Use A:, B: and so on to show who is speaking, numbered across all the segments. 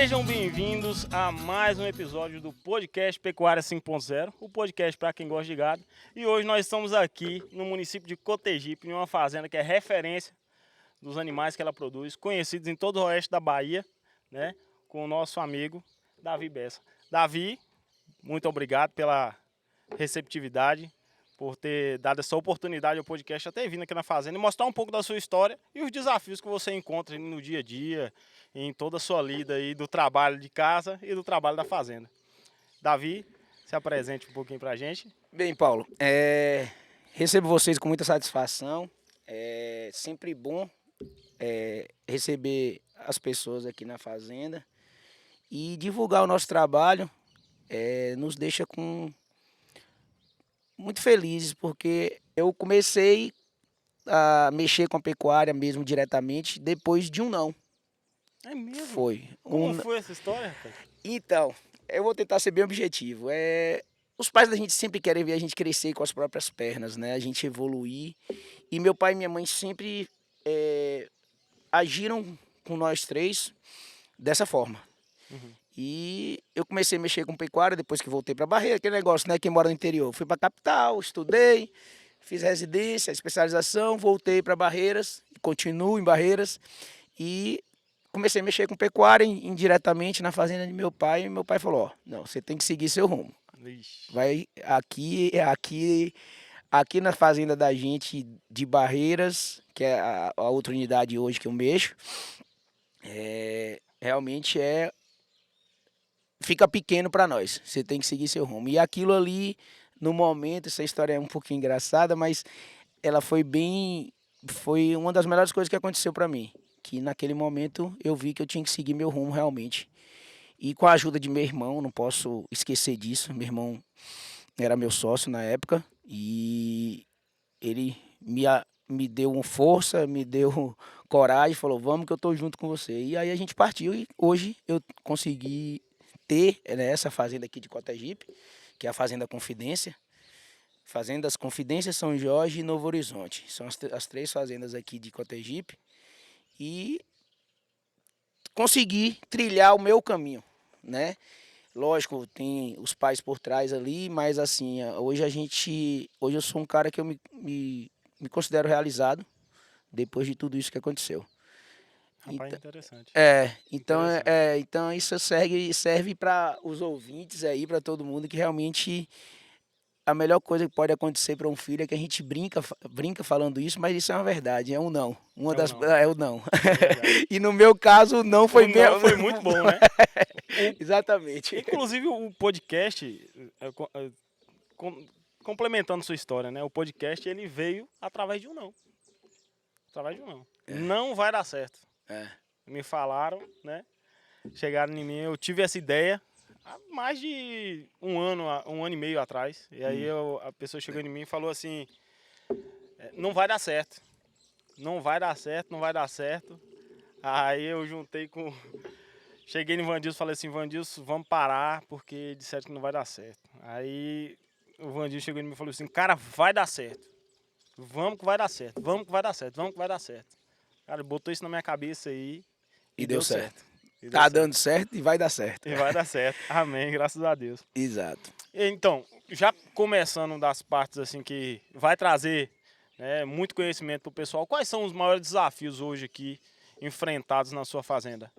A: Sejam bem-vindos a mais um episódio do podcast Pecuária 5.0, o podcast para quem gosta de gado. E hoje nós estamos aqui no município de Cotegipe, em uma fazenda que é referência dos animais que ela produz, conhecidos em todo o oeste da Bahia, né? Com o nosso amigo Davi Bessa. Davi, muito obrigado pela receptividade, por ter dado essa oportunidade ao podcast, até vindo aqui na fazenda e mostrar um pouco da sua história e os desafios que você encontra no dia a dia, em toda a sua lida aí do trabalho de casa e do trabalho da fazenda. Davi, se apresente um pouquinho pra gente.
B: Bem, Paulo, recebo vocês com muita satisfação. É sempre bom receber as pessoas aqui na fazenda e divulgar o nosso trabalho. Nos deixa muito felizes, porque eu comecei a mexer com a pecuária mesmo diretamente depois de um não.
A: É mesmo?
B: Foi.
A: Como foi essa história, rapaz?
B: Então, eu vou tentar ser bem objetivo. Os pais da gente sempre querem ver a gente crescer com as próprias pernas, né? A gente evoluir. E meu pai e minha mãe sempre agiram com nós três dessa forma.
A: Uhum.
B: E eu comecei a mexer com pecuária depois que voltei para Barreira, aquele negócio, né? Quem mora no interior. Fui para a capital, estudei, fiz residência, especialização, voltei para Barreiras, continuo em Barreiras e comecei a mexer com pecuária indiretamente na fazenda de meu pai. E meu pai falou: ó, não, você tem que seguir seu rumo.
A: Ixi.
B: Vai aqui na fazenda da gente de Barreiras, que é a outra unidade hoje que eu mexo, realmente fica pequeno para nós. Você tem que seguir seu rumo. E aquilo ali, no momento, essa história é um pouquinho engraçada, mas ela foi uma das melhores coisas que aconteceu para mim. Que naquele momento eu vi que eu tinha que seguir meu rumo realmente. E com a ajuda de meu irmão, não posso esquecer disso. Meu irmão era meu sócio na época e ele me deu uma força, me deu coragem, falou: vamos que eu tô junto com você. E aí a gente partiu e hoje eu consegui ter, né, essa fazenda aqui de Cotegipe, que é a Fazenda Confidência. Fazendas Confidência, São Jorge e Novo Horizonte. São as três fazendas aqui de Cotegipe. E consegui trilhar o meu caminho, né? Lógico, tem os pais por trás ali, mas assim, hoje eu sou um cara que eu me considero realizado depois de tudo isso que aconteceu.
A: Rapaz,
B: Então,
A: interessante.
B: então,
A: Interessante.
B: então isso serve para os ouvintes aí, para todo mundo, que realmente a melhor coisa que pode acontecer para um filho é que a gente brinca falando isso, mas isso é uma verdade, é um não.
A: É ou não?
B: É o não.
A: É verdade.
B: E no meu caso, o não foi
A: O
B: bem.
A: não foi muito bom, né?
B: Exatamente.
A: Inclusive o podcast, com- complementando sua história, né? O podcast ele veio através de um não. Através de um não. Não vai dar certo.
B: É.
A: Me falaram, né? Chegaram em mim, eu tive essa ideia há mais de um ano e meio atrás. E aí a pessoa chegou em mim e falou assim: não vai dar certo. Não vai dar certo, não vai dar certo. Aí eu juntei com. Cheguei no Vandilson e falei assim: Vandilson, vamos parar, porque disseram que não vai dar certo. Aí o Vandilson chegou em mim e falou assim: cara, vai dar certo. Vamos que vai dar certo, vamos que vai dar certo, vamos que vai dar certo. Cara, botou isso na minha cabeça aí
B: E
A: e
B: deu
A: deu
B: certo.
A: certo. E deu
B: Tá
A: certo.
B: dando certo e vai dar certo.
A: E vai dar certo. Amém, graças a Deus.
B: Exato.
A: Então, já começando das partes assim que vai trazer, né, muito conhecimento para o pessoal, quais são os maiores desafios hoje aqui enfrentados na sua fazenda?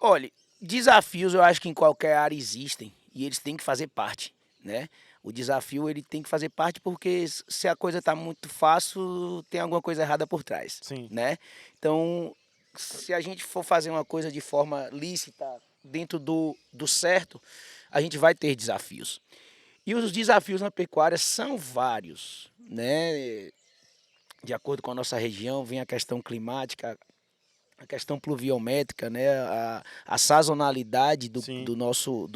B: Olha, desafios eu acho que em qualquer área existem e eles têm que fazer parte, né? O desafio ele tem que fazer parte porque se a coisa está muito fácil, tem alguma coisa errada por trás,
A: Sim.
B: né? Então, se a gente for fazer uma coisa de forma lícita, dentro do certo, a gente vai ter desafios. E os desafios na pecuária são vários, né? De acordo com a nossa região, vem a questão climática, a questão pluviométrica, né? A sazonalidade
A: Sim,
B: do nosso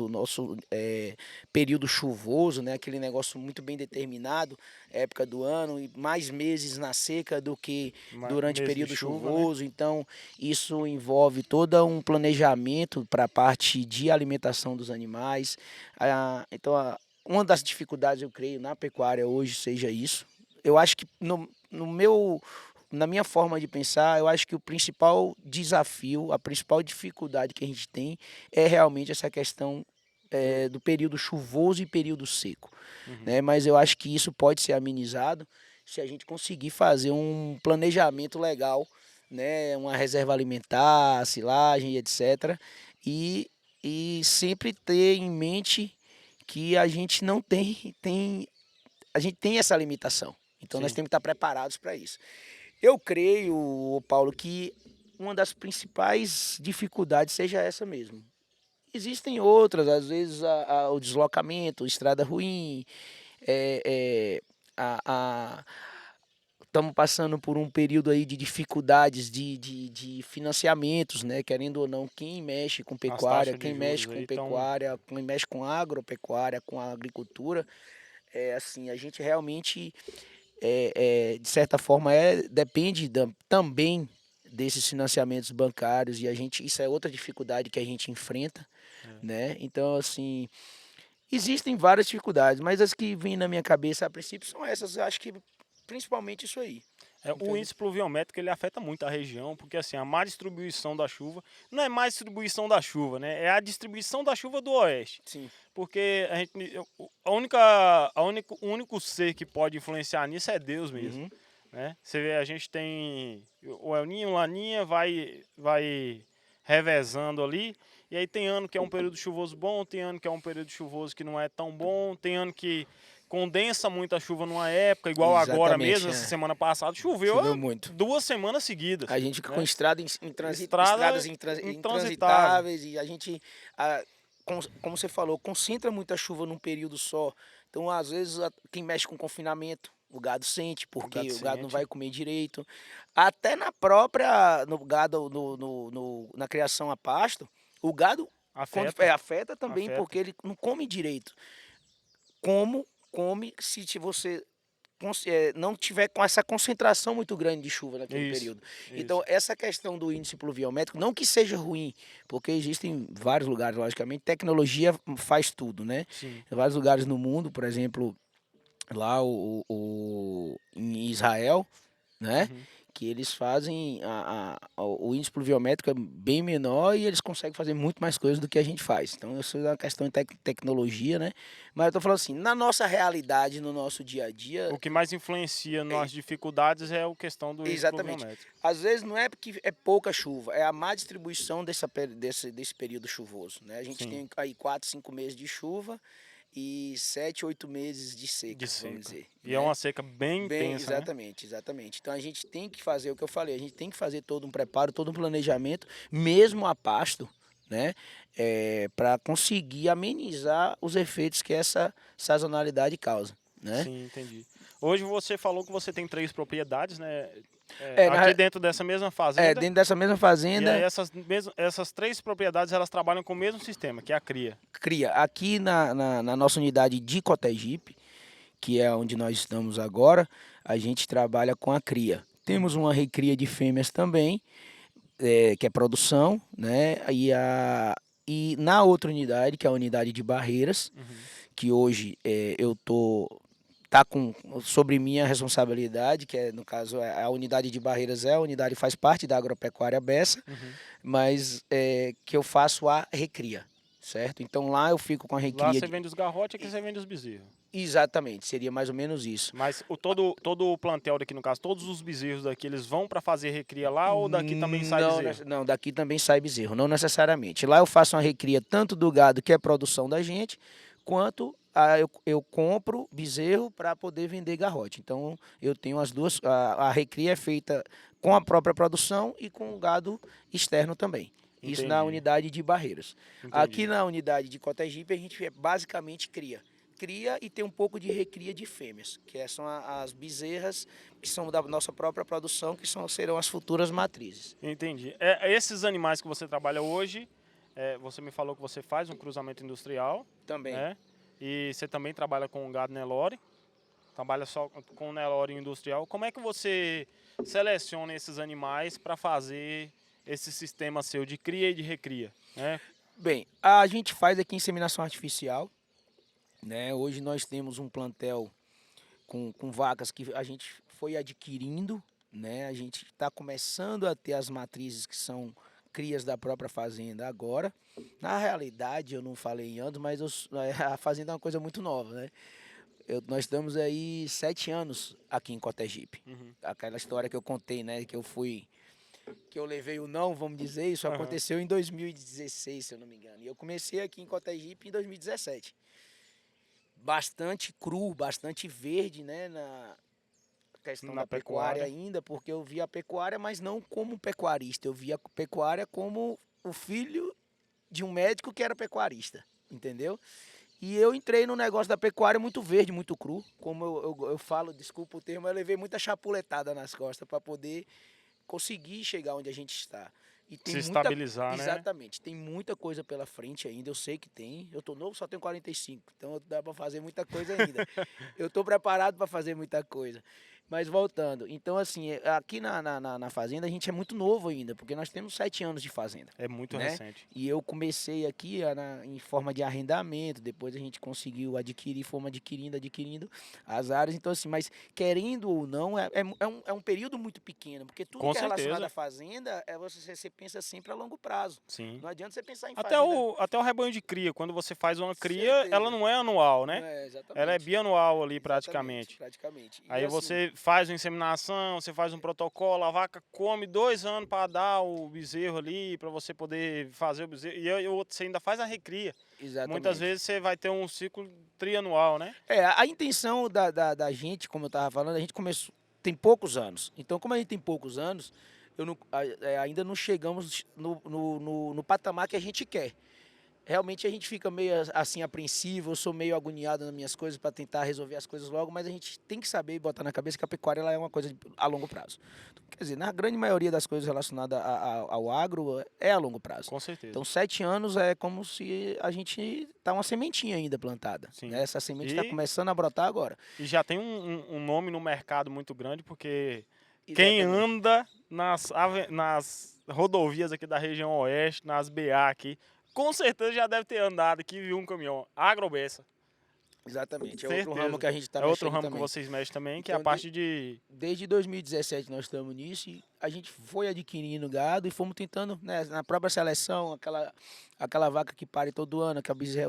B: período chuvoso, né? Aquele negócio muito bem determinado, época do ano, e mais meses na seca do que durante o
A: mês de
B: período
A: chuva, né?
B: chuvoso. Então, isso envolve todo um planejamento para a parte de alimentação dos animais. Uma das dificuldades, eu creio, na pecuária hoje seja isso. Eu acho que no meu na minha forma de pensar, eu acho que o principal desafio, a principal dificuldade que a gente tem é realmente essa questão do período chuvoso e período seco, né? Mas eu acho que isso pode ser amenizado se a gente conseguir fazer um planejamento legal, né? Uma reserva alimentar, silagem, etc. E, e sempre ter em mente que a gente não a gente tem essa limitação. Então nós
A: Sim.
B: temos que estar preparados para isso. Eu creio, ô Paulo, que uma das principais dificuldades seja essa mesmo. Existem outras, às vezes o deslocamento, estrada ruim, é, é, a, estamos passando por um período aí de dificuldades de financiamentos, né? Querendo ou não, quem mexe com
A: As
B: pecuária,
A: taxas de
B: quem mexe
A: juros
B: com
A: aí estão.
B: pecuária, quem mexe com agropecuária, com a agricultura, assim, a gente realmente, de certa forma, depende também desses financiamentos bancários e a gente, isso é outra dificuldade que a gente enfrenta, né? Então, assim, existem várias dificuldades, mas as que vêm na minha cabeça a princípio são essas, eu acho que principalmente isso aí.
A: O
B: Entendeu?
A: índice pluviométrico ele afeta muito a região, porque assim, a má distribuição da chuva não é má distribuição da chuva, né? É a distribuição da chuva do oeste.
B: Sim.
A: Porque o único ser que pode influenciar nisso é Deus mesmo,
B: Uhum.
A: né? Você vê, a gente tem o El Ninho, Laninha, vai revezando ali, e aí tem ano que é um período chuvoso bom, tem ano que é um período chuvoso que não é tão bom, tem ano que condensa muita chuva numa época, igual agora mesmo,
B: Exatamente.
A: essa semana passada, choveu
B: Choveu muito.
A: 2 semanas seguidas,
B: A gente fica com
A: né?
B: estrada
A: Estrada
B: estradas
A: intransitável.
B: intransitáveis e a gente, como você falou, concentra muita chuva num período só. Então, às vezes, quem mexe com confinamento, o gado sente,
A: O gado
B: porque o gado não
A: sente,
B: vai comer direito. Até na própria, no gado, na criação a pasto, o gado quando,
A: afeta,
B: afeta também
A: afeta.
B: porque ele não come direito. Como come se você não tiver com essa concentração muito grande de chuva naquele
A: Isso,
B: período. Então,
A: isso.
B: essa questão do índice pluviométrico, não que seja ruim, porque existem vários lugares, logicamente, tecnologia faz tudo, né?
A: Sim.
B: Em vários lugares no mundo, por exemplo, lá em Israel, né?
A: Uhum.
B: Que eles fazem o índice pluviométrico é bem menor e eles conseguem fazer muito mais coisas do que a gente faz. Então, isso é uma questão de tecnologia, né? Mas eu tô falando assim, na nossa realidade, no nosso dia a dia,
A: O que mais influencia
B: é,
A: nas dificuldades é a questão do índice
B: exatamente.
A: pluviométrico.
B: Às vezes não é porque é pouca chuva, é a má distribuição desse período chuvoso, né? A gente
A: Sim,
B: tem aí 4, 5 meses de chuva e 7, 8 meses de
A: de
B: seca, vamos
A: seca.
B: dizer,
A: E é
B: né?
A: uma seca bem
B: Bem,
A: intensa, né?
B: exatamente, exatamente. Então a gente tem que fazer o que eu falei, a gente tem que fazer todo um preparo, todo um planejamento, mesmo a pasto, né? Para conseguir amenizar os efeitos que essa sazonalidade causa, né?
A: Sim, entendi. Hoje você falou que você tem 3 propriedades, né?
B: É,
A: Aqui dentro dessa mesma fazenda.
B: dentro dessa mesma
A: E aí
B: fazenda,
A: essas 3 propriedades elas trabalham com o mesmo sistema, que é a cria.
B: cria. Aqui na nossa unidade de Cotegipe, que é onde nós estamos agora, a gente trabalha com a cria. Temos
A: Uhum,
B: uma recria de fêmeas também, que é produção, né? E na outra unidade, que é a unidade de barreiras,
A: uhum.
B: que hoje eu tô tá com sobre minha responsabilidade, que é no caso a unidade de barreiras a unidade faz parte da agropecuária Bessa,
A: Uhum.
B: mas que eu faço a recria, certo? Então lá eu fico com a
A: Lá
B: recria
A: você vende os garrotes, aqui você vende os bezerros.
B: exatamente, seria mais ou menos isso.
A: Mas todo o plantel daqui, no caso, todos os bezerros daqui, eles vão para fazer recria lá ou daqui também sai
B: Não,
A: bezerro?
B: não, daqui também sai bezerro, não necessariamente. Lá eu faço uma recria tanto do gado, que é produção da gente, quanto eu compro bezerro para poder vender garrote. Então eu tenho as duas, a recria é feita com a própria produção e com o gado externo também. Isso na
A: Entendi,
B: unidade de Barreiras. Aqui
A: entendi.
B: na unidade de Cotegipe a gente basicamente cria. Cria e tem um pouco de recria de fêmeas, que são as bezerras que são da nossa própria produção, que serão as futuras matrizes.
A: Entendi. Esses animais que você trabalha hoje, você me falou que você faz um cruzamento industrial,
B: Também.
A: né? E você também trabalha com gado Nelore, trabalha só com Nelore industrial. Como é que você seleciona esses animais para fazer esse sistema seu de cria e de recria, né?
B: Bem, a gente faz aqui inseminação artificial, né? Hoje nós temos um plantel com vacas que a gente foi adquirindo, né? A gente está começando a ter as matrizes que são crias da própria fazenda agora. Na realidade, eu não falei em anos, mas a fazenda é uma coisa muito nova, né? Nós estamos aí 7 anos aqui em Cotegipe.
A: Uhum.
B: Aquela história que eu contei, né? Que eu levei o não, vamos dizer, isso
A: Aham.
B: aconteceu em 2016, se eu não me engano. E eu comecei aqui em Cotegipe em 2017. Bastante cru, bastante verde, né? Na questão
A: Na
B: da pecuária
A: pecuária.
B: ainda, porque eu via a pecuária, mas não como pecuarista. Eu via a pecuária como o filho de um médico que era pecuarista, entendeu? E eu entrei no negócio da pecuária muito verde, muito cru. Como eu falo, desculpa o termo, eu levei muita chapuletada nas costas para poder conseguir chegar onde a gente está. E tem
A: Se
B: muita.
A: estabilizar, né?
B: Exatamente, tem muita coisa pela frente ainda, eu sei que tem. Eu tô novo, só tenho 45, então dá para fazer muita coisa ainda. Eu tô preparado para fazer muita coisa. Mas voltando, então assim, aqui na fazenda a gente é muito novo ainda, porque nós temos 7 anos de fazenda,
A: É muito
B: né?
A: recente.
B: E eu comecei aqui em forma de arrendamento, depois a gente conseguiu adquirir, fomos adquirindo as áreas. Então assim, mas querendo ou não, é um período muito pequeno, porque tudo
A: Com
B: que é relacionado
A: certeza.
B: à fazenda, você pensa sempre a longo prazo.
A: Sim.
B: Não adianta você pensar em
A: Até
B: fazenda.
A: o rebanho de cria, quando você faz uma cria, ela
B: Certeza.
A: não é anual,
B: Não
A: né?
B: é,
A: Ela é
B: exatamente.
A: bianual ali
B: Exatamente,
A: praticamente.
B: praticamente. E
A: Aí
B: assim,
A: você faz uma inseminação, você faz um protocolo, a vaca come 2 anos para dar o bezerro ali, para você poder fazer o bezerro. E aí você ainda faz a recria. Muitas
B: exatamente.
A: vezes você vai ter um ciclo trianual, né?
B: A intenção da gente, como eu estava falando, a gente começou, tem poucos anos. Então, como a gente tem poucos anos, eu não, ainda não chegamos no patamar que a gente quer. Realmente a gente fica meio assim apreensivo, eu sou meio agoniado nas minhas coisas para tentar resolver as coisas logo, mas a gente tem que saber e botar na cabeça que a pecuária ela é uma coisa a longo prazo. Quer dizer, na grande maioria das coisas relacionadas ao agro é a longo prazo.
A: Com certeza.
B: Então, 7 anos é como se a gente tá uma sementinha ainda plantada, né?
A: Sim.
B: Essa semente está
A: E,
B: começando a brotar agora.
A: e já tem um nome no mercado muito grande, porque quem
B: Exatamente.
A: anda nas rodovias aqui da região oeste, nas BA aqui, com certeza já deve ter andado aqui e viu um caminhão. Agrobessa.
B: Exatamente. É outro ramo
A: Certeza.
B: que a gente está
A: É outro
B: mexendo
A: ramo que
B: também.
A: vocês mexem também, que é a
B: Então,
A: parte de.
B: desde 2017 nós estamos nisso e a gente foi adquirindo gado e fomos tentando, né, na própria seleção, aquela vaca que pare todo ano,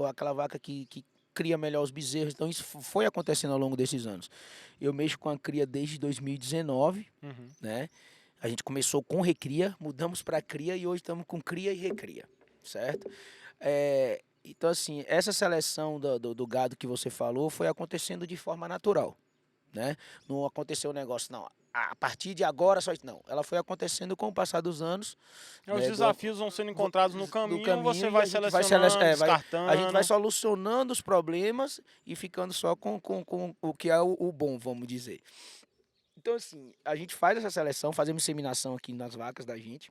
B: aquela vaca que cria melhor os bezerros. Então isso foi acontecendo ao longo desses anos. Eu mexo com a cria desde 2019,
A: Uhum.
B: né? A gente começou com recria, mudamos para cria e hoje estamos com cria e recria, certo? Então assim, essa seleção do gado que você falou foi acontecendo de forma natural, né? Não aconteceu o negócio, não. A partir de agora só. Não, ela foi acontecendo com o passar dos anos,
A: Os
B: né?
A: desafios vão sendo encontrados no
B: Do
A: caminho, você
B: caminho e
A: vai
B: a gente vai,
A: selecionando,
B: a gente vai
A: descartando.
B: solucionando os problemas e ficando só com o que é o bom, vamos dizer. Então, assim, a gente faz essa seleção, fazemos inseminação aqui nas vacas da gente,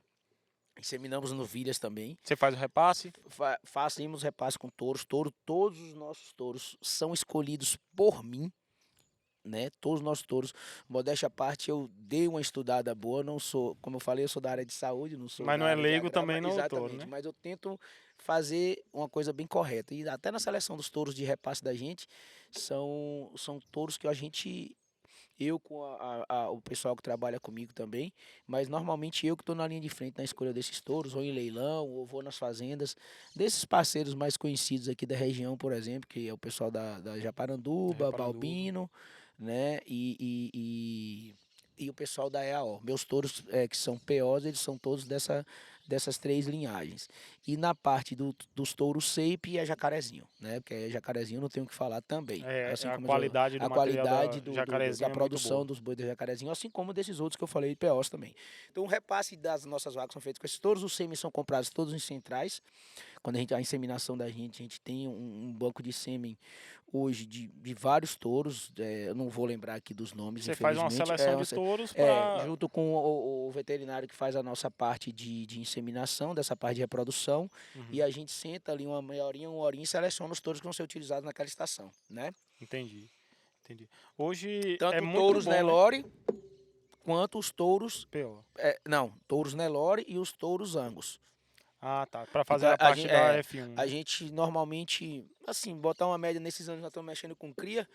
B: inseminamos novilhas também,
A: Você faz o repasse.
B: fazemos repasse com touros, todos os nossos touros são escolhidos por mim, né? Todos os nossos touros, modéstia à parte, eu dei uma estudada boa, não sou, como eu falei, eu sou da área de saúde, não sou
A: Mas
B: da
A: não é
B: área de
A: leigo
B: agro,
A: também não, doutor,
B: exatamente,
A: né?
B: mas eu tento fazer uma coisa bem correta. E até na seleção dos touros de repasse da gente, são touros que a gente, eu com o pessoal que trabalha comigo também, mas normalmente eu que estou na linha de frente na escolha desses touros, ou em leilão, ou vou nas fazendas, desses parceiros mais conhecidos aqui da região, por exemplo, que é o pessoal da
A: É
B: Japaranduba,
A: Reparanduba.
B: Balbino, né? E o pessoal da EAO. Meus touros que são POs, eles são todos dessas 3 linhagens. E na parte dos touros Seipe é Jacarezinho, né? Porque é Jacarezinho, não tenho o que falar também. Assim
A: A
B: como
A: qualidade do
B: a
A: material
B: qualidade
A: da Jacarezinho
B: da
A: é muito
B: produção
A: boa.
B: dos bois da Jacarezinho, assim como desses outros que eu falei de POs também. Então o repasse das nossas vacas são feitos com esses touros, os sêmen são comprados todos em centrais. Quando a inseminação da gente, a gente tem um banco de sêmen hoje de vários touros, eu não vou lembrar aqui dos nomes,
A: Você faz uma
B: infelizmente.
A: seleção de touros para.
B: Junto com o veterinário que faz a nossa parte de inseminação, dessa parte de reprodução, e
A: Uhum,
B: a gente senta ali uma meia horinha, uma horinha e seleciona os touros que vão ser utilizados naquela estação, né?
A: entendi, entendi. Hoje é
B: Tanto
A: muito
B: touros
A: bom, né?
B: Nelore, quanto os touros,
A: PO.
B: não, touros Nelore e os touros Angus.
A: Ah, tá. Para fazer
B: Então
A: a parte da F1,
B: a
A: né?
B: gente normalmente, assim, botar uma média nesses anos nós estamos mexendo com cria,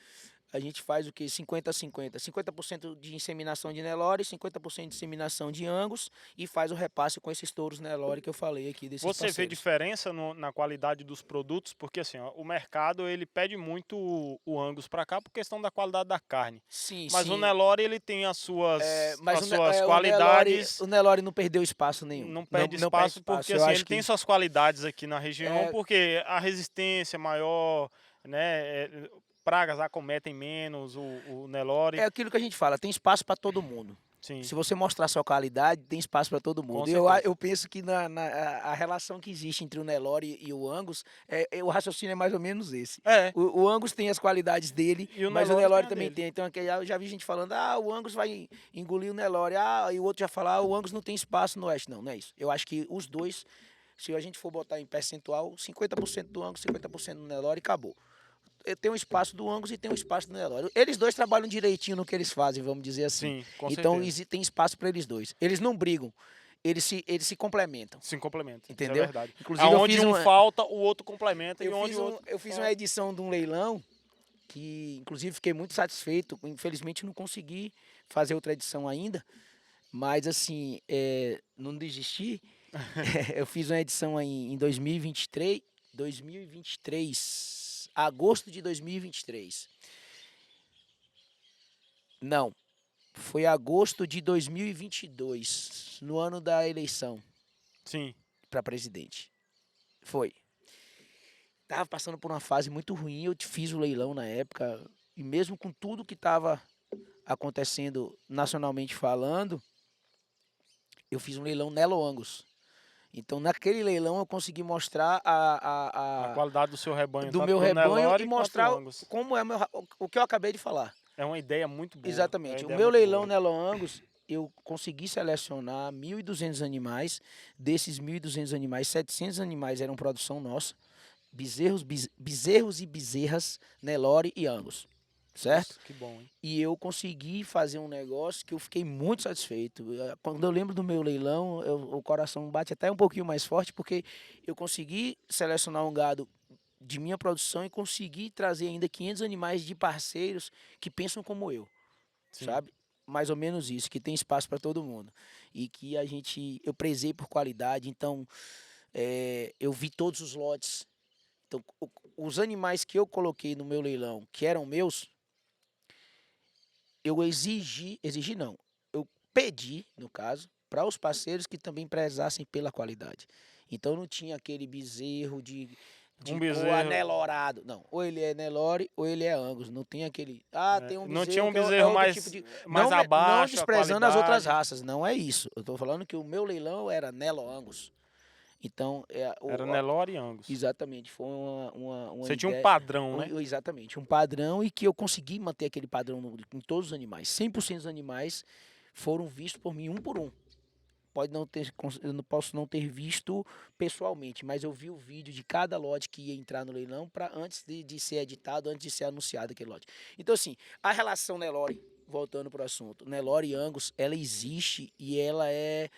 B: a gente faz o quê? 50-50. 50% de inseminação de Nelore, 50% de inseminação de Angus e faz o repasse com esses touros Nelore que eu falei aqui desses
A: Você vê
B: parceiros.
A: diferença na qualidade dos produtos? Porque assim, ó, o mercado ele pede muito o Angus para cá por questão da qualidade da carne.
B: Sim,
A: Mas o
B: sim.
A: Nelore ele tem
B: Mas
A: as suas
B: o Nelore,
A: qualidades,
B: o Nelore não perdeu espaço nenhum.
A: não
B: Não,
A: perde
B: não perde
A: espaço porque
B: espaço. Eu
A: assim,
B: acho
A: ele tem
B: que
A: suas qualidades aqui na região,
B: é,
A: porque a resistência é maior, né? Pragas acometem menos o Nelore.
B: é aquilo que a gente fala, tem espaço para todo mundo.
A: Sim,
B: Se você mostrar sua qualidade, tem espaço para todo
A: com
B: mundo.
A: certeza.
B: Eu penso que a relação que existe entre o Nelore e o Angus, o raciocínio é mais ou menos esse.
A: É,
B: O Angus tem as qualidades dele,
A: e o
B: mas o
A: Nelore tem
B: Nelore
A: a
B: também
A: dele.
B: tem. Então eu já vi gente falando, o Angus vai engolir o Nelore. E o outro já fala, o Angus não tem espaço no Oeste. Não, não é isso. Eu acho que os dois, se a gente for botar em percentual, 50% do Angus, 50% do Nelore, acabou. Tem um espaço do Angus e tem um espaço do Nelore. Eles dois trabalham direitinho no que eles fazem, vamos dizer assim.
A: Sim, com
B: Então
A: certeza.
B: tem espaço para eles dois. Eles não brigam, eles se complementam,
A: Se complementa, isso é
B: entendeu?
A: verdade.
B: Inclusive
A: Aonde um falta, o outro complementa e onde o outro.
B: eu fiz uma edição de um leilão que, inclusive, fiquei muito satisfeito. Infelizmente, não consegui fazer outra edição ainda, mas assim, não desisti. Eu fiz uma edição aí em 2023, agosto de 2023. Não, foi agosto de 2022, no ano da eleição
A: Sim,
B: para presidente. Foi. Tava passando por uma fase muito ruim, eu fiz o leilão na época, e mesmo com tudo que estava acontecendo nacionalmente falando, eu fiz um leilão Nelo Angus. Então, naquele leilão, eu consegui mostrar
A: a qualidade do seu rebanho,
B: do
A: tanto
B: meu
A: do
B: rebanho e
A: Nelore quanto do
B: mostrar
A: Angus.
B: como é o que eu acabei de falar.
A: É uma ideia muito boa. É uma
B: Exatamente. O
A: ideia
B: meu
A: muito
B: leilão
A: boa.
B: Nelo Angus, eu consegui selecionar 1.200 animais. Desses 1.200 animais, 700 animais eram produção nossa. Bezerros e bezerras, Nelore e Angus. Certo?
A: Isso, que bom, hein?
B: E eu consegui fazer um negócio que eu fiquei muito satisfeito. Quando eu lembro do meu leilão, o coração bate até um pouquinho mais forte, porque eu consegui selecionar um gado de minha produção e consegui trazer ainda 500 animais de parceiros que pensam como eu,
A: Sim.
B: sabe? Mais ou menos isso, que tem espaço para todo mundo. E que eu prezei por qualidade, então eu vi todos os lotes. Então, os animais que eu coloquei no meu leilão, que eram meus, eu exigi não, eu pedi, no caso, para os parceiros que também prezassem pela qualidade. Então não tinha aquele bezerro
A: Um
B: ou
A: bezerro.
B: anelorado. Não, ou ele é Nelore ou ele é Angus. Não tem aquele. Tem um
A: Não tinha
B: bezerro
A: um
B: que é
A: bezerro
B: outro tipo de.
A: mais
B: Não
A: abaixo, a
B: desprezando as outras
A: qualidade.
B: raças, não é isso. Eu estou falando que o meu leilão era Nelo Angus. Então,
A: Era Nelore e Angus.
B: exatamente, foi uma
A: Você tinha um
B: ideia.
A: padrão, né?
B: Exatamente, um padrão e que eu consegui manter aquele padrão em todos os animais. 100% dos animais foram vistos por mim um por um. Eu não posso não ter visto pessoalmente, mas eu vi o vídeo de cada lote que ia entrar no leilão antes de ser editado, antes de ser anunciado aquele lote. Então, assim, a relação Nelore, voltando para o assunto, Nelore e Angus, ela existe e ela é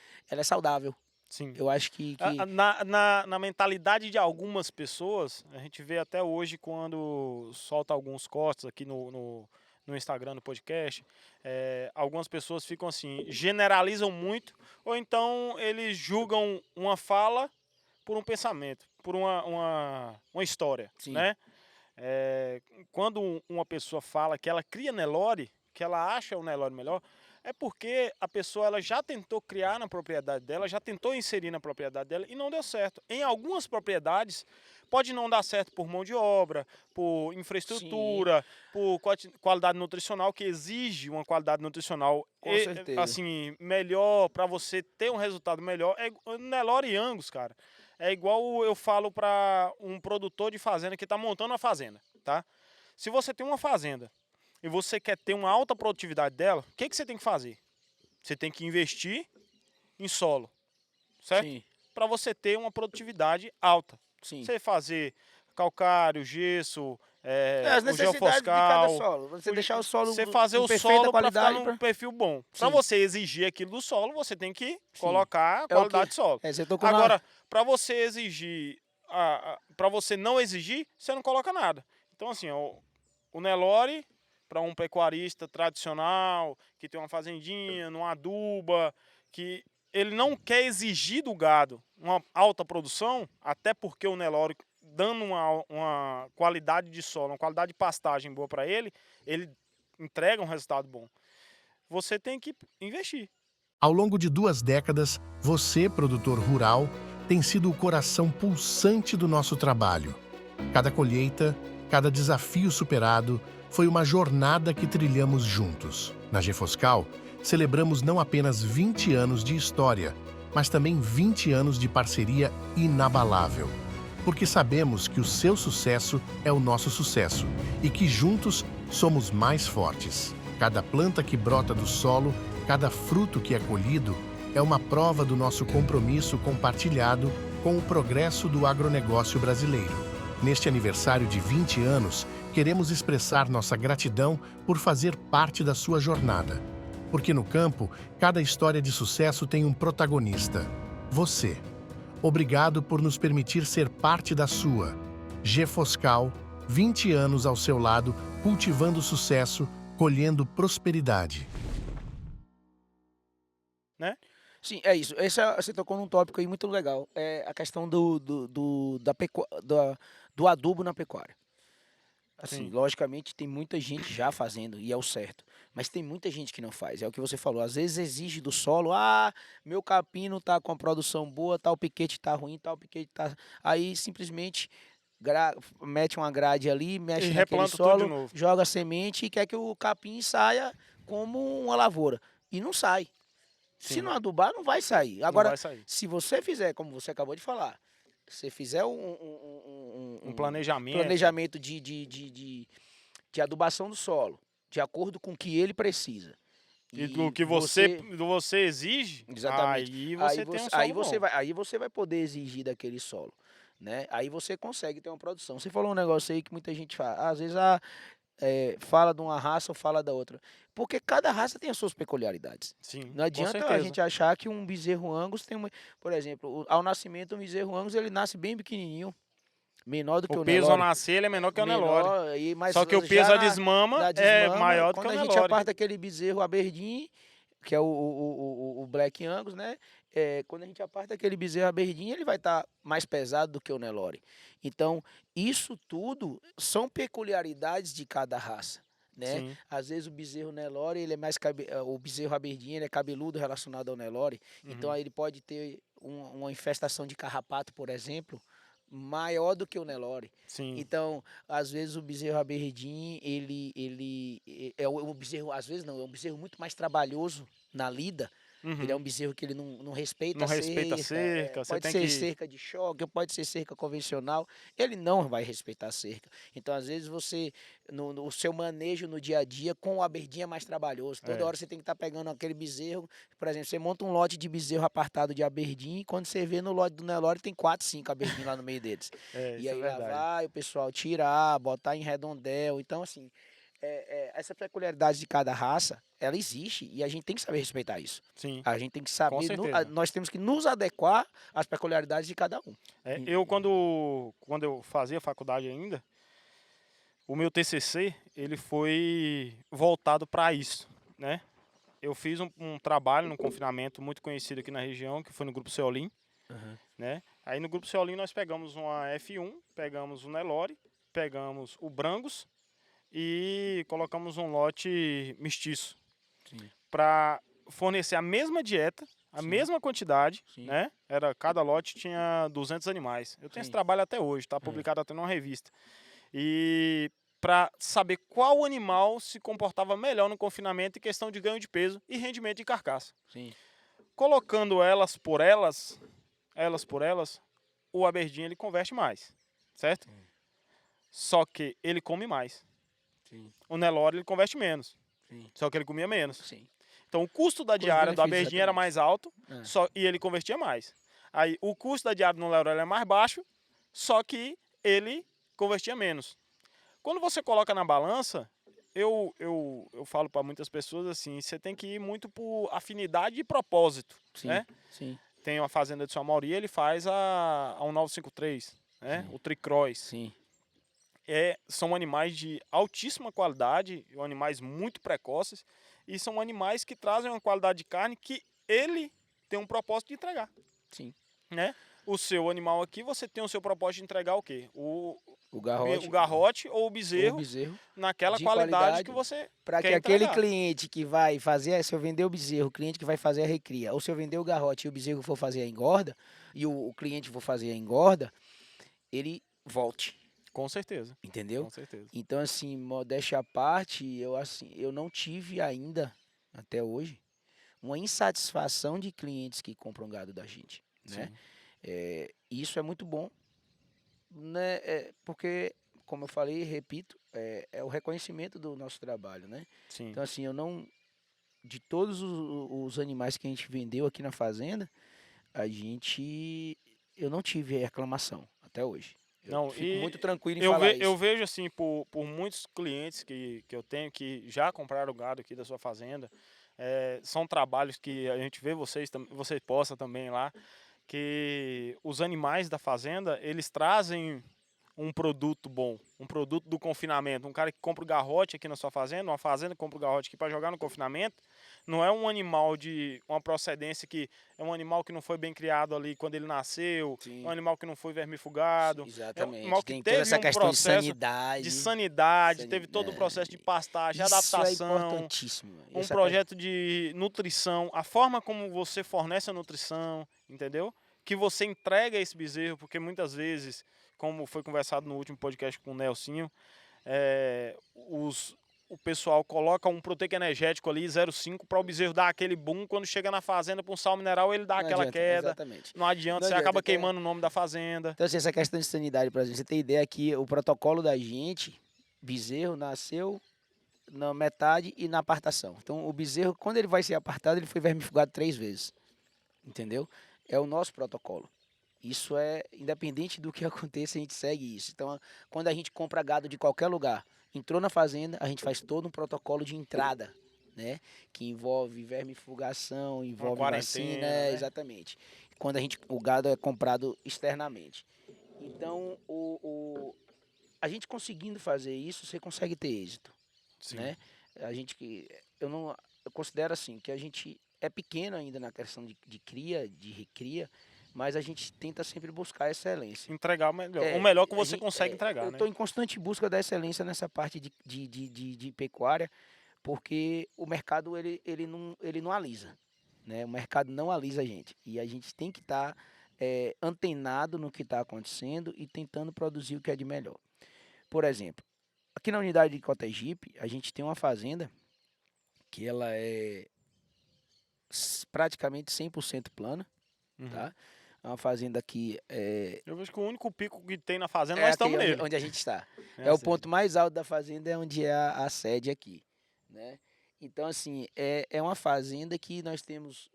B: saudável.
A: Sim.
B: Eu acho que
A: Na mentalidade de algumas pessoas, a gente vê até hoje quando solta alguns cortes aqui no Instagram, no podcast, algumas pessoas ficam assim, generalizam muito, ou então eles julgam uma fala por um pensamento, por uma história,
B: sim,
A: né? Quando uma pessoa fala que ela cria Nelore, que ela acha o Nelore melhor, é porque a pessoa ela já tentou criar na propriedade dela, já tentou inserir na propriedade dela e não deu certo. Em algumas propriedades pode não dar certo por mão de obra, por
B: sim,
A: infraestrutura, por qualidade nutricional, que exige uma qualidade nutricional
B: com certeza.
A: assim melhor para você ter um resultado melhor. Nelore e Angus, cara. É igual eu falo para um produtor de fazenda que está montando uma fazenda, tá? Se você tem uma fazenda e você quer ter uma alta produtividade dela, o que você tem que fazer? Você tem que investir em solo, certo?
B: Sim,
A: Para você ter uma produtividade alta.
B: sim.
A: Você fazer calcário, gesso,
B: As
A: o
B: necessidades de cada
A: geofoscal,
B: solo. Você deixar o solo
A: você fazer
B: em
A: o
B: perfeita
A: solo para ficar
B: qualidade
A: num perfil bom. Para
B: Sim,
A: você exigir aquilo do solo, você tem que
B: sim.
A: colocar a
B: É o que?
A: qualidade de solo.
B: Você tocou na.
A: Agora, para você exigir, para você não exigir, você não coloca nada. Então, assim, o Nelore para um pecuarista tradicional, que tem uma fazendinha, não aduba, que ele não quer exigir do gado uma alta produção, até porque o Nelore, dando uma qualidade de solo, uma qualidade de pastagem boa para ele entrega um resultado bom. Você tem que investir.
C: Ao longo de 2 décadas, você, produtor rural, tem sido o coração pulsante do nosso trabalho. Cada colheita, cada desafio superado, foi uma jornada que trilhamos juntos. Na Gefoscal, celebramos não apenas 20 anos de história, mas também 20 anos de parceria inabalável. Porque sabemos que o seu sucesso é o nosso sucesso e que juntos somos mais fortes. Cada planta que brota do solo, cada fruto que é colhido, é uma prova do nosso compromisso compartilhado com o progresso do agronegócio brasileiro. Neste aniversário de 20 anos, queremos expressar nossa gratidão por fazer parte da sua jornada. Porque no campo, cada história de sucesso tem um protagonista: você. Obrigado por nos permitir ser parte da sua. Gefoscal, 20 anos ao seu lado, cultivando sucesso, colhendo prosperidade.
A: Né?
B: Sim, é isso. Você tocou num tópico aí muito legal. É a questão do adubo na pecuária. Assim,
A: Sim.
B: logicamente, tem muita gente já fazendo, e é o certo. Mas tem muita gente que não faz. É o que você falou. Às vezes exige do solo, meu capim não tá com a produção boa, tal piquete tá ruim, tal piquete tá... Aí, simplesmente, mete uma grade ali, mexe
A: E
B: naquele
A: replanta tudo de
B: solo,
A: novo.
B: joga semente e quer que o capim saia como uma lavoura. E não sai. Se
A: Sim.
B: não adubar, não vai sair.
A: Não
B: Agora,
A: vai sair.
B: se você fizer, como você acabou de falar, se fizer
A: Um planejamento.
B: planejamento de adubação do solo, de acordo com o que ele precisa.
A: E do que você exige,
B: Exatamente.
A: aí você tem um solo bom.
B: Aí você vai poder exigir daquele solo, né? Aí você consegue ter uma produção. Você falou um negócio aí que muita gente fala. Às vezes fala de uma raça ou fala da outra. Porque cada raça tem as suas peculiaridades.
A: Sim,
B: Não adianta
A: com
B: a
A: certeza.
B: gente achar que um bezerro Angus tem uma... Por exemplo, ao nascimento, o bezerro Angus ele nasce bem pequenininho. Menor do que
A: O
B: o
A: peso ao
B: Nelore.
A: nascer ele é menor que o Nelore.
B: Mas
A: Só que o peso da desmama é maior do que o
B: quando a gente
A: Nelore.
B: aparta aquele bezerro Aberdeen, que é o Black Angus, né? Quando a gente aparta aquele bezerro Aberdeen, ele vai estar mais pesado do que o Nelore. Então, isso tudo são peculiaridades de cada raça. Né?
A: Sim.
B: Às vezes o bezerro Nelore, ele é mais o bezerro Aberdeen, ele é cabeludo relacionado ao Nelore. Então aí ele pode ter uma infestação de carrapato, por exemplo, maior do que o Nelore.
A: Sim.
B: Então, às vezes o bezerro Aberdeen, ele é um bezerro, às vezes não, é um bezerro muito mais trabalhoso na lida. Ele é um bezerro que ele não respeita a cerca. Pode ser cerca de choque, pode ser cerca convencional. Ele não vai respeitar a cerca. Então, às vezes, você, no seu manejo no dia a dia, com o Aberdeen é mais trabalhoso. Toda hora você tem que estar pegando aquele bezerro. Por exemplo, você monta um lote de bezerro apartado de Aberdeen, e quando você vê no lote do Nelore, tem 4, 5 Aberdeen lá no meio deles. E aí lá vai o pessoal tirar, botar em redondel. Então, assim, essa peculiaridade de cada raça, ela existe e a gente tem que saber respeitar isso.
A: Sim.
B: A gente tem que saber, nós temos que nos adequar às peculiaridades de cada um.
A: Eu, quando eu fazia faculdade ainda, o meu TCC, ele foi voltado para isso, né? Eu fiz um trabalho no confinamento muito conhecido aqui na região, que foi no Grupo Ceolim, né? Aí no Grupo Ceolim nós pegamos uma F1, pegamos o Nelore, pegamos o Brangus e colocamos um lote mestiço para fornecer a mesma dieta, a mesma quantidade, né? Cada lote tinha 200 animais. Eu tenho esse trabalho até hoje, está publicado até numa revista. E para saber qual animal se comportava melhor no confinamento em questão de ganho de peso e rendimento de carcaça. Colocando elas por elas, o Aberdeen ele converte mais, certo? Só que ele come mais. O Nelore ele converte menos. Só que ele comia menos. Então o custo da diária do Aberdeen era mais alto e ele convertia mais. Aí o custo da diária do Nelore é mais baixo, só que ele convertia menos. Quando você coloca na balança, eu falo para muitas pessoas assim, você tem que ir muito por afinidade e propósito. Né? Tem uma fazenda de São Mauri, ele faz a 1953, né? O Tricross. são animais de altíssima qualidade, animais muito precoces, e são animais que trazem uma qualidade de carne que ele tem um propósito de entregar.
B: Sim.
A: Né? O seu animal aqui, você tem o seu propósito de entregar o quê? O
B: garrote
A: ou o
B: ou
A: bezerro,
B: bezerro
A: naquela
B: de
A: qualidade que
B: qualidade,
A: você
B: para que
A: quer
B: aquele
A: entregar.
B: cliente que vai fazer, se eu vender o bezerro, o cliente que vai fazer a recria, ou se eu vender o garrote e o bezerro for fazer a engorda, e o cliente for fazer a engorda, ele volte,
A: Com certeza,
B: entendeu?
A: com certeza.
B: Então, assim, modéstia à parte, eu não tive ainda, até hoje, uma insatisfação de clientes que compram gado da gente, né?
A: Sim,
B: Isso é muito bom, né? Porque, como eu falei e repito, é o reconhecimento do nosso trabalho, né?
A: sim.
B: Então, assim, eu não. De todos os animais que a gente vendeu aqui na fazenda, a gente. Eu não tive reclamação até hoje. Eu
A: Não,
B: fico muito
A: e
B: tranquilo em falar
A: eu
B: isso.
A: vejo assim, por muitos clientes que eu tenho que já compraram gado aqui da sua fazenda, são trabalhos que a gente vê vocês postam também lá, que os animais da fazenda, eles trazem um produto bom, um produto do confinamento. Um cara que compra o garrote aqui na sua fazenda, uma fazenda que compra o garrote aqui para jogar no confinamento, não é um animal de uma procedência que é um animal que não foi bem criado ali quando ele nasceu, é um
B: Sim,
A: animal que não foi vermifugado, é um animal
B: exatamente.
A: que
B: Tem toda
A: teve
B: essa
A: um
B: questão de
A: processo de
B: sanidade.
A: sanidade, teve todo o processo de pastagem,
B: Isso é
A: adaptação,
B: importantíssimo.
A: um
B: Essa questão.
A: projeto de nutrição, a forma como você fornece a nutrição, entendeu? Que você entrega esse bezerro, porque muitas vezes, como foi conversado no último podcast com o Nelsinho, o pessoal coloca um proteico energético ali, 0,5, para o bezerro dar aquele boom, quando chega na fazenda para um sal mineral, ele dá
B: Não
A: aquela
B: adianta,
A: queda,
B: exatamente.
A: não adianta,
B: Não
A: você
B: adianta.
A: acaba queimando o nome da fazenda.
B: Então, assim, essa questão de sanidade, por exemplo, você tem ideia que o protocolo da gente, bezerro nasceu na metade e na apartação. Então, o bezerro, quando ele vai ser apartado, ele foi vermifugado 3 vezes. Entendeu? É o nosso protocolo. Isso é independente do que aconteça, a gente segue isso. Então, quando a gente compra gado de qualquer lugar, entrou na fazenda, a gente faz todo um protocolo de entrada, né? Que envolve vermifugação,
A: Uma
B: envolve vacina,
A: quarentena, né?
B: exatamente. Quando o gado é comprado externamente. Então, a gente conseguindo fazer isso, você consegue ter êxito,
A: Sim.
B: né? A gente que eu não eu considero assim que a gente é pequeno ainda na questão de cria, de recria, mas a gente tenta sempre buscar excelência.
A: Entregar o melhor que
B: A
A: você
B: gente,
A: consegue entregar,
B: eu
A: né?
B: estou em constante busca da excelência nessa parte de pecuária, porque o mercado ele não alisa, né? O mercado não alisa a gente e a gente tem que estar antenado no que está acontecendo e tentando produzir o que é de melhor. Por exemplo, aqui na unidade de Cotegipe, a gente tem uma fazenda que ela é praticamente 100% plana,
A: Uhum.
B: tá? É uma fazenda que
A: Eu vejo que o único pico que tem na fazenda,
B: é
A: nós
B: aqui
A: estamos nele.
B: onde a gente está.
A: É
B: É
A: a
B: o
A: sede.
B: ponto mais alto da fazenda, é onde é a sede aqui, né? Então, assim, é uma fazenda que nós temos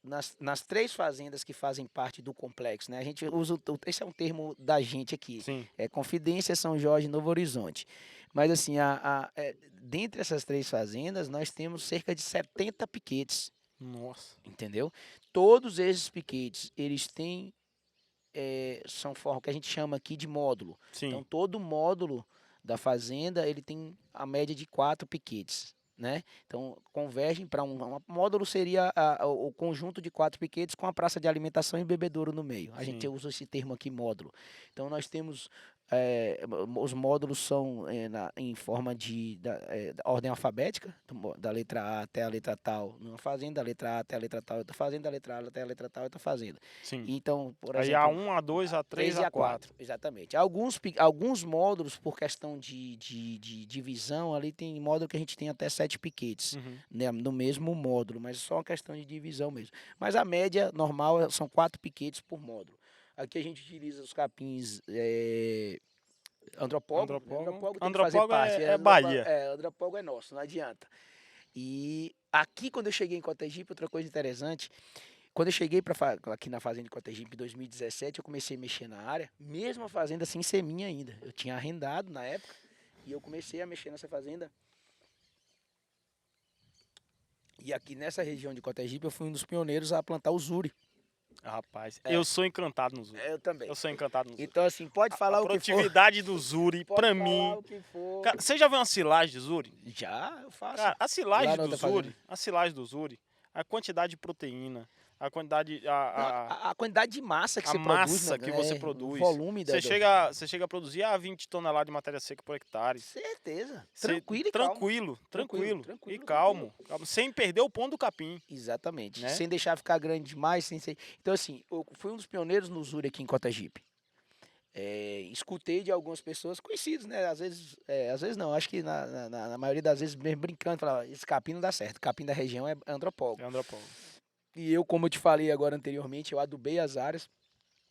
B: nas 3 fazendas que fazem parte do complexo, né? A gente usa, esse é um termo da gente aqui,
A: Sim.
B: é Confidência, São Jorge e Novo Horizonte. Mas, assim, dentre essas 3 fazendas, nós temos cerca de 70 piquetes,
A: Nossa.
B: entendeu? Todos esses piquetes, eles têm, são o que a gente chama aqui de módulo.
A: Sim.
B: Então, todo módulo da fazenda, ele tem a média de 4 piquetes, né? Então, convergem para um módulo seria o conjunto de 4 piquetes com a praça de alimentação e bebedouro no meio. A gente
A: Sim.
B: usa esse termo aqui, módulo. Então, nós temos os módulos são em forma da ordem alfabética, da letra A até a letra tal, numa fazenda, da letra A até a letra tal, outra fazenda, da letra A até a letra tal, outra fazenda.
A: Sim.
B: Então, por
A: Aí
B: exemplo,
A: A1, A2, A3,
B: 3 e
A: A4.
B: A4, exatamente. Alguns módulos, por questão de divisão, ali tem módulo que a gente tem até 7 piquetes,
A: Uhum.
B: né, no mesmo módulo, mas é só uma questão de divisão mesmo. Mas a média normal são 4 piquetes por módulo. Aqui a gente utiliza os capins andropógo, né? Andropógo tem que fazer
A: Andropógo
B: parte.
A: é Bahia.
B: Andropógo é nosso, não adianta. E aqui, quando eu cheguei em Cotegipe, outra coisa interessante, quando eu cheguei aqui na fazenda de Cotegipe em 2017, eu comecei a mexer na área, mesmo a fazenda sem ser minha ainda. Eu tinha arrendado na época e eu comecei a mexer nessa fazenda. E aqui nessa região de Cotegipe, eu fui um dos pioneiros a plantar o Zuri.
A: Rapaz, eu sou encantado no Zuri.
B: Eu também.
A: Eu sou encantado no Zuri.
B: Então, assim, pode falar
A: a
B: o que for.
A: produtividade do Zuri,
B: Pode
A: pra
B: falar
A: mim...
B: o que for.
A: Cara, você já viu uma silagem de Zuri?
B: Já, eu faço.
A: Cara, a
B: Lá
A: silagem
B: na
A: do
B: outra
A: Zuri,
B: fazenda.
A: a quantidade de proteína, a quantidade...
B: Não, a quantidade de massa que
A: a
B: você produz,
A: massa
B: né?
A: que você
B: O
A: produz.
B: volume da...
A: Você chega a produzir 20 toneladas de matéria seca por hectare.
B: Certeza.
A: Cê-
B: Tranquilo e calmo.
A: tranquilo.
B: Tranquilo,
A: E calmo, sem perder o ponto do capim.
B: Exatamente.
A: Né?
B: Sem deixar ficar grande demais. Sem ser... Então, assim, eu fui um dos pioneiros no Zuri aqui em Cotegipe. Escutei de algumas pessoas conhecidas, né? Às vezes não, acho que na maioria das vezes, mesmo brincando, falava, esse capim não dá certo, capim da região é antropólogo.
A: É antropólogo.
B: E eu, como eu te falei agora anteriormente, eu adubei as áreas,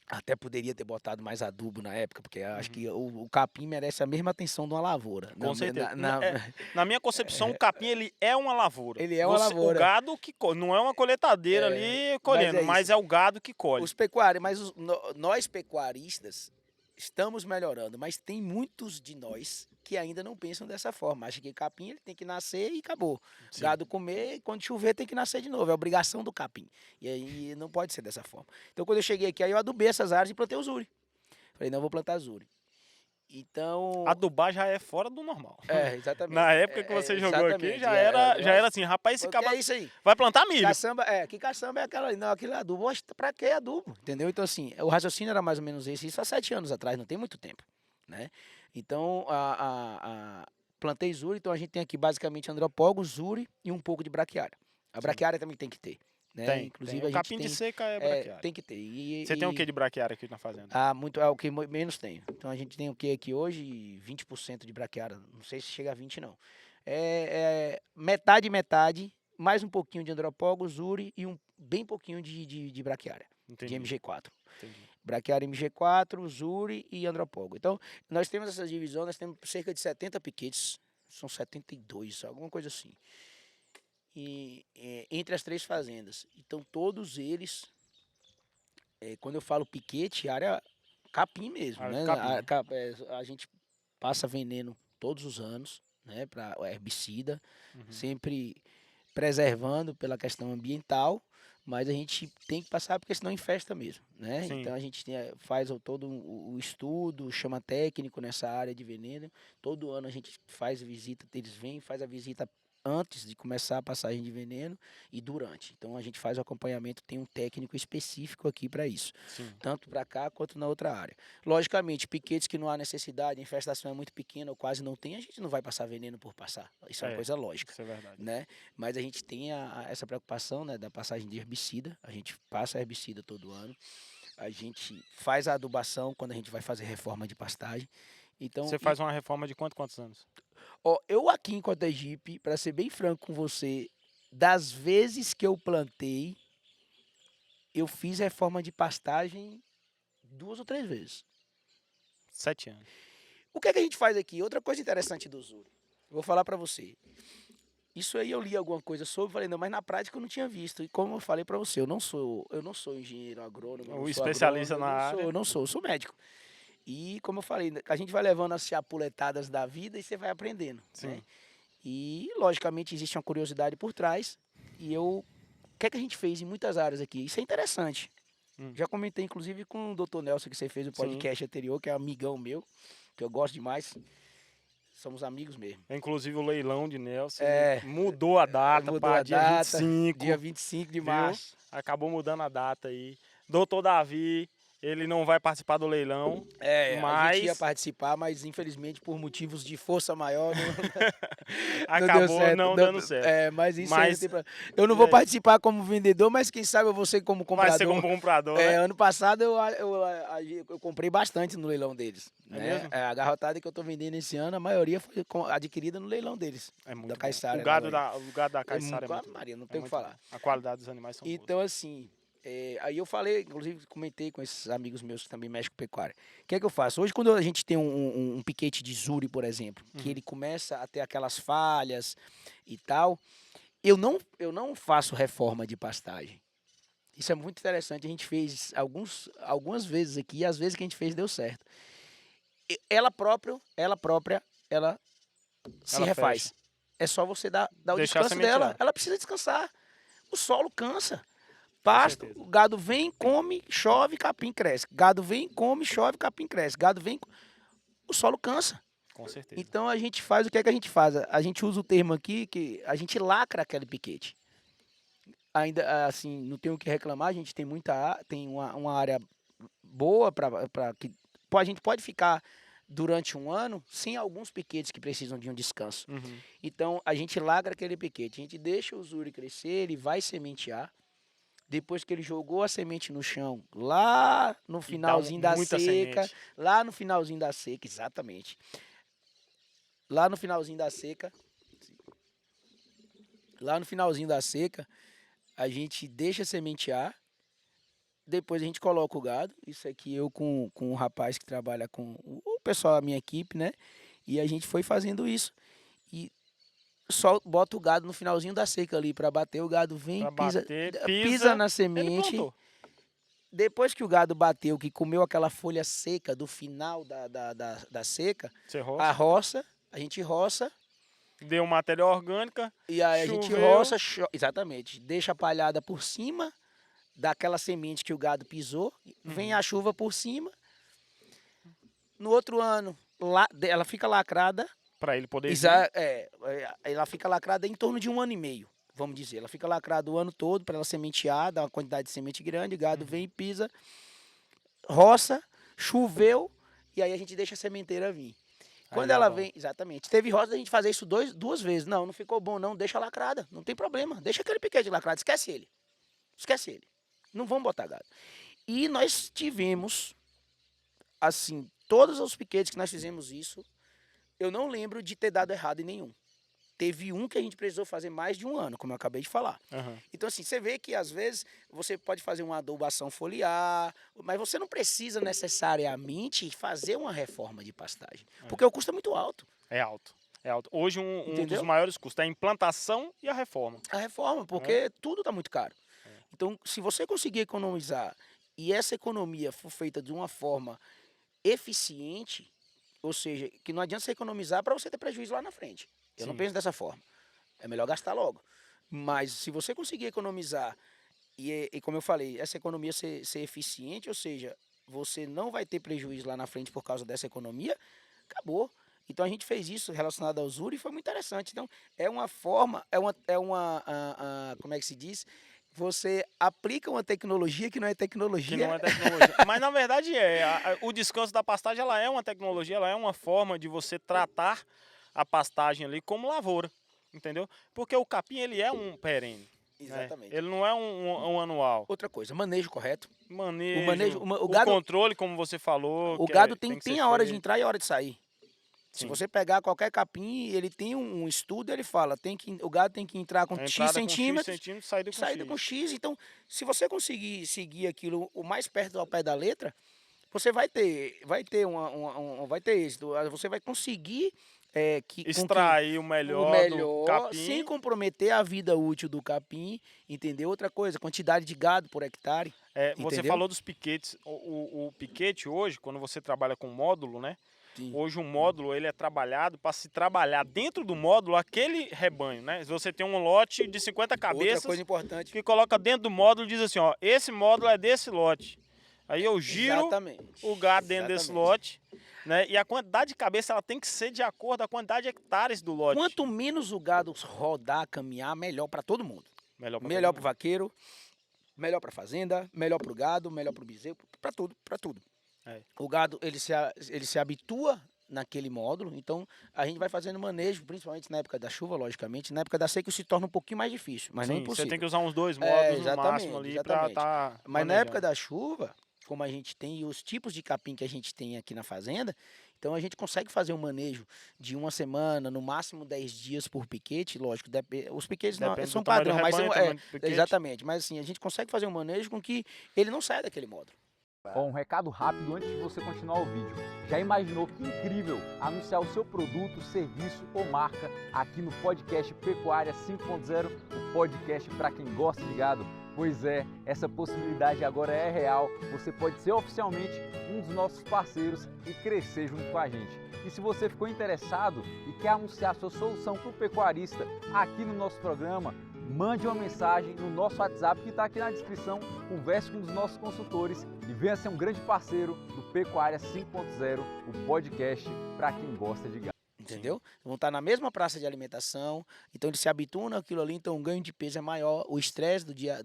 B: até poderia ter botado mais adubo na época, porque eu acho que o capim merece a mesma atenção de uma lavoura.
A: Com certeza. Na minha concepção, o capim ele é uma lavoura.
B: Ele é uma lavoura.
A: O gado que colhe, não é uma coletadeira ali colhendo, mas é o gado que colhe.
B: Os pecuários, mas nós pecuaristas estamos melhorando, mas tem muitos de nós que ainda não pensam dessa forma. Acham que capim ele tem que nascer e acabou.
A: Sim.
B: Gado comer e quando chover tem que nascer de novo. É obrigação do capim. E aí não pode ser dessa forma. Então quando eu cheguei aqui, aí eu adubei essas áreas e plantei o Zuri. Falei, não, eu vou plantar Zuri. Então...
A: Adubar já é fora do normal.
B: Exatamente.
A: Na época que você jogou aqui, já
B: era
A: era assim, rapaz, esse
B: Porque
A: cabra
B: é isso aí.
A: vai plantar milho.
B: Que caçamba é aquela ali? Não, aquilo é adubo. Oxe, pra que adubo? Entendeu? Então, assim, o raciocínio era mais ou menos esse. Isso há 7 anos atrás, não tem muito tempo, né? Então, plantei Zuri. Então, a gente tem aqui basicamente andropógos, Zuri e um pouco de braquiária. A braquiária também tem que ter. Né?
A: Tem.
B: Inclusive,
A: O
B: a gente
A: capim de seca é braquiária.
B: tem que ter.
A: Você tem o que de braquiária aqui na fazenda?
B: É o que menos tem. Então, a gente tem o que aqui hoje? 20% de braquiária. Não sei se chega a 20, não. Metade, mais um pouquinho de andropógos, Zuri e bem pouquinho de braquiária.
A: Entendi.
B: De MG4.
A: Entendi.
B: Braquiária MG4, Zuri e andropógo. Então, nós temos essa divisão, nós temos cerca de 70 piquetes, são 72, alguma coisa assim. E entre as 3 fazendas. Então, todos eles, quando eu falo piquete, área capim mesmo, né?
A: Capim.
B: A gente passa veneno todos os anos, né, para herbicida, sempre preservando pela questão ambiental, mas a gente tem que passar porque senão infesta mesmo, né?
A: Sim.
B: Então a gente faz todo o estudo, chama técnico nessa área de veneno. Todo ano a gente faz visita, eles vêm, faz a visita antes de começar a passagem de veneno e durante. Então a gente faz o acompanhamento, tem um técnico específico aqui para isso.
A: Sim.
B: Tanto para cá quanto na outra área. Logicamente, piquetes que não há necessidade, a infestação é muito pequena ou quase não tem, a gente não vai passar veneno por passar. Isso é uma coisa lógica.
A: Isso é verdade.
B: Né? Mas a gente tem essa preocupação, né, da passagem de herbicida. A gente passa herbicida todo ano. A gente faz a adubação quando a gente vai fazer reforma de pastagem. Então,
A: você faz uma reforma de quantos anos?
B: Eu aqui em Cotegipe, para ser bem franco com você, das vezes que eu plantei, eu fiz reforma de pastagem 2 ou 3 vezes.
A: 7 anos.
B: O que é que a gente faz aqui? Outra coisa interessante do Zuri. Vou falar para você. Isso aí eu li alguma coisa sobre, falei, não, mas na prática eu não tinha visto. E como eu falei para você, eu não sou engenheiro agrônomo,
A: O especialista na área.
B: Eu sou médico. E como eu falei, a gente vai levando as chapuletadas da vida e você vai aprendendo.
A: Sim.
B: Né? E, logicamente, existe uma curiosidade por trás. E o que é que a gente fez em muitas áreas aqui? Isso é interessante. Já comentei, inclusive, com o Dr. Nelson, que você fez o podcast anterior, que é amigão meu, que eu gosto demais. Somos amigos mesmo.
A: Inclusive o leilão de Nelson mudou a data para dia 25.
B: Dia 25 de março.
A: Acabou mudando a data aí. Doutor Davi, ele não vai participar do leilão.
B: A gente ia participar, mas infelizmente por motivos de força maior
A: acabou não dando certo.
B: Mas isso eu não vou participar como vendedor, mas quem sabe eu vou ser como comprador.
A: Vai ser como comprador, né?
B: Ano passado eu comprei bastante no leilão deles.
A: Mesmo?
B: A garrotada que eu estou vendendo esse ano, a maioria foi adquirida no leilão deles.
A: É muito
B: da Caiçara.
A: O gado da Caiçara é muito
B: Maria, não tem o que falar.
A: A qualidade dos animais são boas.
B: Então, assim... aí eu falei, inclusive comentei com esses amigos meus que também mexem com pecuária. O que é que eu faço? Hoje, quando a gente tem um piquete de Zuri, por exemplo, que ele começa a ter aquelas falhas e tal, eu não faço reforma de pastagem. Isso é muito interessante. A gente fez algumas vezes aqui, e às vezes que a gente fez deu certo. Ela própria se refaz.
A: Fecha.
B: É só você dar o
A: Deixar
B: descanso dela.
A: sementear.
B: Ela precisa descansar. O solo cansa. Pasto,
A: certeza.
B: o gado vem, come, chove, capim cresce. Gado vem, come, chove, capim cresce. Gado vem, o solo cansa.
A: Com certeza.
B: Então a gente faz, o que é que a gente faz? A gente usa o termo aqui que a gente lacra aquele piquete. Ainda assim, não tem o que reclamar, a gente tem tem uma área boa para que a gente pode ficar durante um ano sem alguns piquetes que precisam de um descanso.
A: Uhum.
B: Então a gente lacra aquele piquete, a gente deixa o zuri crescer, ele vai sementear. Depois que ele jogou a semente no chão, lá no finalzinho da
A: muita
B: seca,
A: semente.
B: lá no finalzinho da seca, exatamente. Lá no finalzinho da seca, a gente deixa sementear, depois a gente coloca o gado. Isso aqui eu com um rapaz que trabalha com o pessoal da minha equipe, né? E a gente foi fazendo isso. E só bota o gado no finalzinho da seca ali para bater, o gado vem,
A: Pra
B: pisa
A: pisa,
B: na
A: ele
B: semente.
A: plantou.
B: Depois que o gado bateu, que comeu aquela folha seca do final da seca,
A: Você
B: a
A: roça,
B: gente roça,
A: deu matéria orgânica,
B: e aí a gente
A: choveu.
B: roça, exatamente, deixa a palhada por cima daquela semente que o gado pisou, vem a chuva por cima. No outro ano, ela fica lacrada,
A: Para ele poder vir.
B: ela fica lacrada em torno de 1 ano e meio, vamos dizer. Ela fica lacrada o ano todo para ela sementear, dar uma quantidade de semente grande, o gado vem e pisa, roça, choveu, e aí a gente deixa a sementeira vir. Quando
A: Aí é
B: ela
A: bom.
B: vem, exatamente. Teve roça da gente fazer isso duas vezes. Não ficou bom não, deixa lacrada, não tem problema. Deixa aquele piquete lacrado, esquece ele. Não vamos botar gado. E nós tivemos, assim, todos os piquetes que nós fizemos isso, eu não lembro de ter dado errado em nenhum. Teve um que a gente precisou fazer mais de 1 ano, como eu acabei de falar.
A: Uhum.
B: Então, assim, você vê que às vezes você pode fazer uma adubação foliar, mas você não precisa necessariamente fazer uma reforma de pastagem, porque o custo é muito alto.
A: É alto. É alto. Hoje um dos
B: Entendeu?
A: maiores custos é a implantação e a reforma.
B: A reforma, porque tudo está muito caro. Então, se você conseguir economizar e essa economia for feita de uma forma eficiente, ou seja, que não adianta você economizar para você ter prejuízo lá na frente. Eu não
A: Sim.
B: penso dessa forma. É melhor gastar logo. Mas se você conseguir economizar e como eu falei, essa economia ser eficiente, ou seja, você não vai ter prejuízo lá na frente por causa dessa economia, acabou. Então a gente fez isso relacionado ao Zuri e foi muito interessante. Então é uma forma, como é que se diz? Você aplica uma tecnologia que não é tecnologia.
A: Que não é tecnologia. Mas na verdade o descanso da pastagem ela é uma tecnologia, ela é uma forma de você tratar a pastagem ali como lavoura, entendeu? Porque o capim ele é um perene.
B: Exatamente.
A: Né? Ele não é um anual.
B: Outra coisa, manejo correto.
A: Manejo,
B: o gado,
A: controle, como você falou.
B: O
A: que
B: gado
A: tem que
B: tem
A: ser
B: a hora de
A: feito.
B: entrar e a hora de sair. Se
A: Sim.
B: você pegar qualquer capim, ele tem um estudo, ele fala, o gado tem que entrar com
A: A
B: X
A: entrada
B: centímetros,
A: X centímetros, saída com
B: saída
A: X.
B: com X. Então, se você conseguir seguir aquilo o mais perto ao pé da letra, você vai ter êxito. Você vai conseguir
A: Extrair o melhor do capim.
B: sem comprometer a vida útil do capim, entendeu? Outra coisa, quantidade de gado por hectare.
A: Você
B: entendeu?
A: falou dos piquetes. O piquete hoje, quando você trabalha com módulo, né?
B: Sim.
A: Hoje um módulo ele é trabalhado para se trabalhar dentro do módulo aquele rebanho, né? Se você tem um lote de 50 cabeças,
B: Outra coisa importante.
A: que coloca dentro do módulo e diz assim, ó, esse módulo é desse lote. Aí eu giro
B: Exatamente.
A: o gado dentro desse lote, né? E a quantidade de cabeça ela tem que ser de acordo com a quantidade de hectares do lote.
B: Quanto menos o gado rodar, caminhar, melhor para todo mundo.
A: Melhor pra
B: Melhor
A: todo
B: para o
A: mundo.
B: vaqueiro, melhor para a fazenda, melhor para o gado, melhor para o bezerro, para tudo, para tudo.
A: É.
B: O gado ele se habitua naquele módulo, então a gente vai fazendo manejo, principalmente na época da chuva, logicamente. Na época da seca isso se torna um pouquinho mais difícil, mas não
A: Sim,
B: impossível.
A: você tem que usar uns 2 módulos no
B: exatamente,
A: máximo ali para
B: exatamente.
A: estar
B: Mas na época da chuva, como a gente tem e os tipos de capim que a gente tem aqui na fazenda, então a gente consegue fazer um manejo de 1 semana, no máximo 10 dias por piquete, lógico, os piquetes não,
A: Depende
B: são
A: do tamanho do
B: padrão, mas
A: rebanho, tamanho do piquete.
B: exatamente, mas assim, a gente consegue fazer um manejo com que ele não saia daquele módulo.
D: Um recado rápido antes de você continuar o vídeo. Já imaginou que incrível anunciar o seu produto, serviço ou marca aqui no podcast Pecuária 5.0, o podcast para quem gosta de gado? Pois é, essa possibilidade agora é real. Você pode ser oficialmente um dos nossos parceiros e crescer junto com a gente. E se você ficou interessado e quer anunciar sua solução para o pecuarista aqui no nosso programa, mande uma mensagem no nosso WhatsApp que está aqui na descrição, converse com um dos nossos consultores e venha ser um grande parceiro do Pecuária 5.0, o podcast para quem gosta de gado.
B: Entendeu? Vão estar na mesma praça de alimentação, então eles se habituam naquilo ali, então o ganho de peso é maior, o estresse do dia,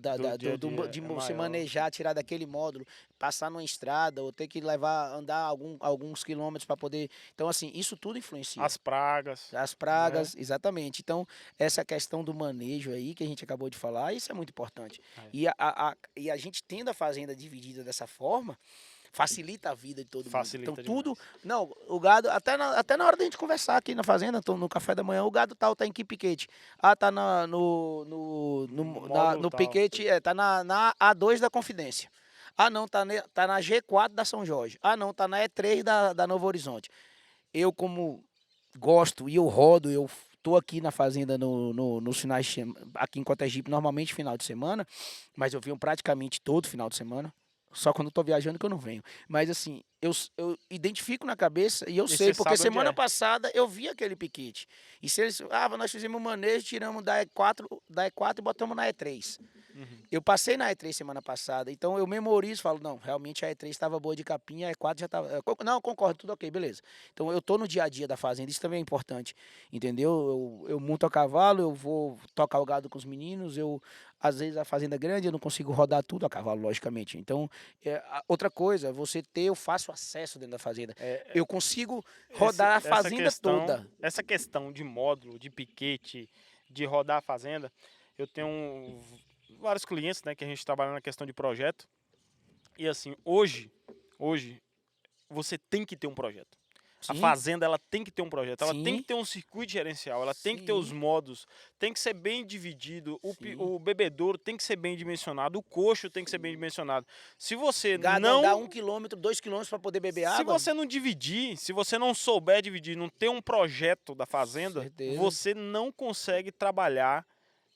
B: de você manejar, tirar daquele módulo, passar numa estrada, ou ter que andar alguns quilômetros para poder. Então, assim, isso tudo influencia.
A: As pragas.
B: As pragas, exatamente. Então, essa questão do manejo aí que a gente acabou de falar, isso é muito importante. E a gente tendo a fazenda dividida dessa forma, facilita a vida de todo mundo. Então, tudo. Não, o gado, até na hora da gente conversar aqui na fazenda, então, no café da manhã, o gado tal tá em que piquete? Ah, tá no piquete, tá na A2 da Confidência. Ah, não, tá na G4 da São Jorge. Ah, não, tá na E3 da Novo Horizonte. Eu, como gosto e eu rodo, eu tô aqui na fazenda nos finais de semana, aqui em Cotegipe, normalmente final de semana, mas eu venho praticamente todo final de semana. Só quando eu tô viajando que eu não venho. Mas assim, eu identifico na cabeça e eu sei, porque semana passada eu vi aquele piquete. E se eles. Nós fizemos um manejo, tiramos da E4 e botamos na E3. Uhum. Eu passei na E3 semana passada, então eu memorizo e falo, não, realmente a E3 estava boa de capinha, a E4 já estava. Não, concordo, tudo ok, beleza. Então eu tô no dia a dia da fazenda, isso também é importante. Entendeu? Eu monto a cavalo, eu vou tocar o gado com os meninos, às vezes a fazenda é grande, eu não consigo rodar tudo a cavalo, logicamente. Então, outra coisa, eu faço acesso dentro da fazenda. Eu consigo rodar a fazenda toda.
A: Essa questão de módulo, de piquete, de rodar a fazenda, eu tenho vários clientes, né, que a gente trabalha na questão de projeto. E assim, hoje você tem que ter um projeto. Sim. A fazenda, ela tem que ter um projeto, ela tem que ter um circuito gerencial, ela tem que ter os modos, tem que ser bem dividido, o bebedouro tem que ser bem dimensionado, o coxo tem que ser bem dimensionado. Se você não
B: dá 1 quilômetro, 2 quilômetros para poder beber água.
A: Se você não dividir, se você não souber dividir, não ter um projeto da fazenda, você não consegue trabalhar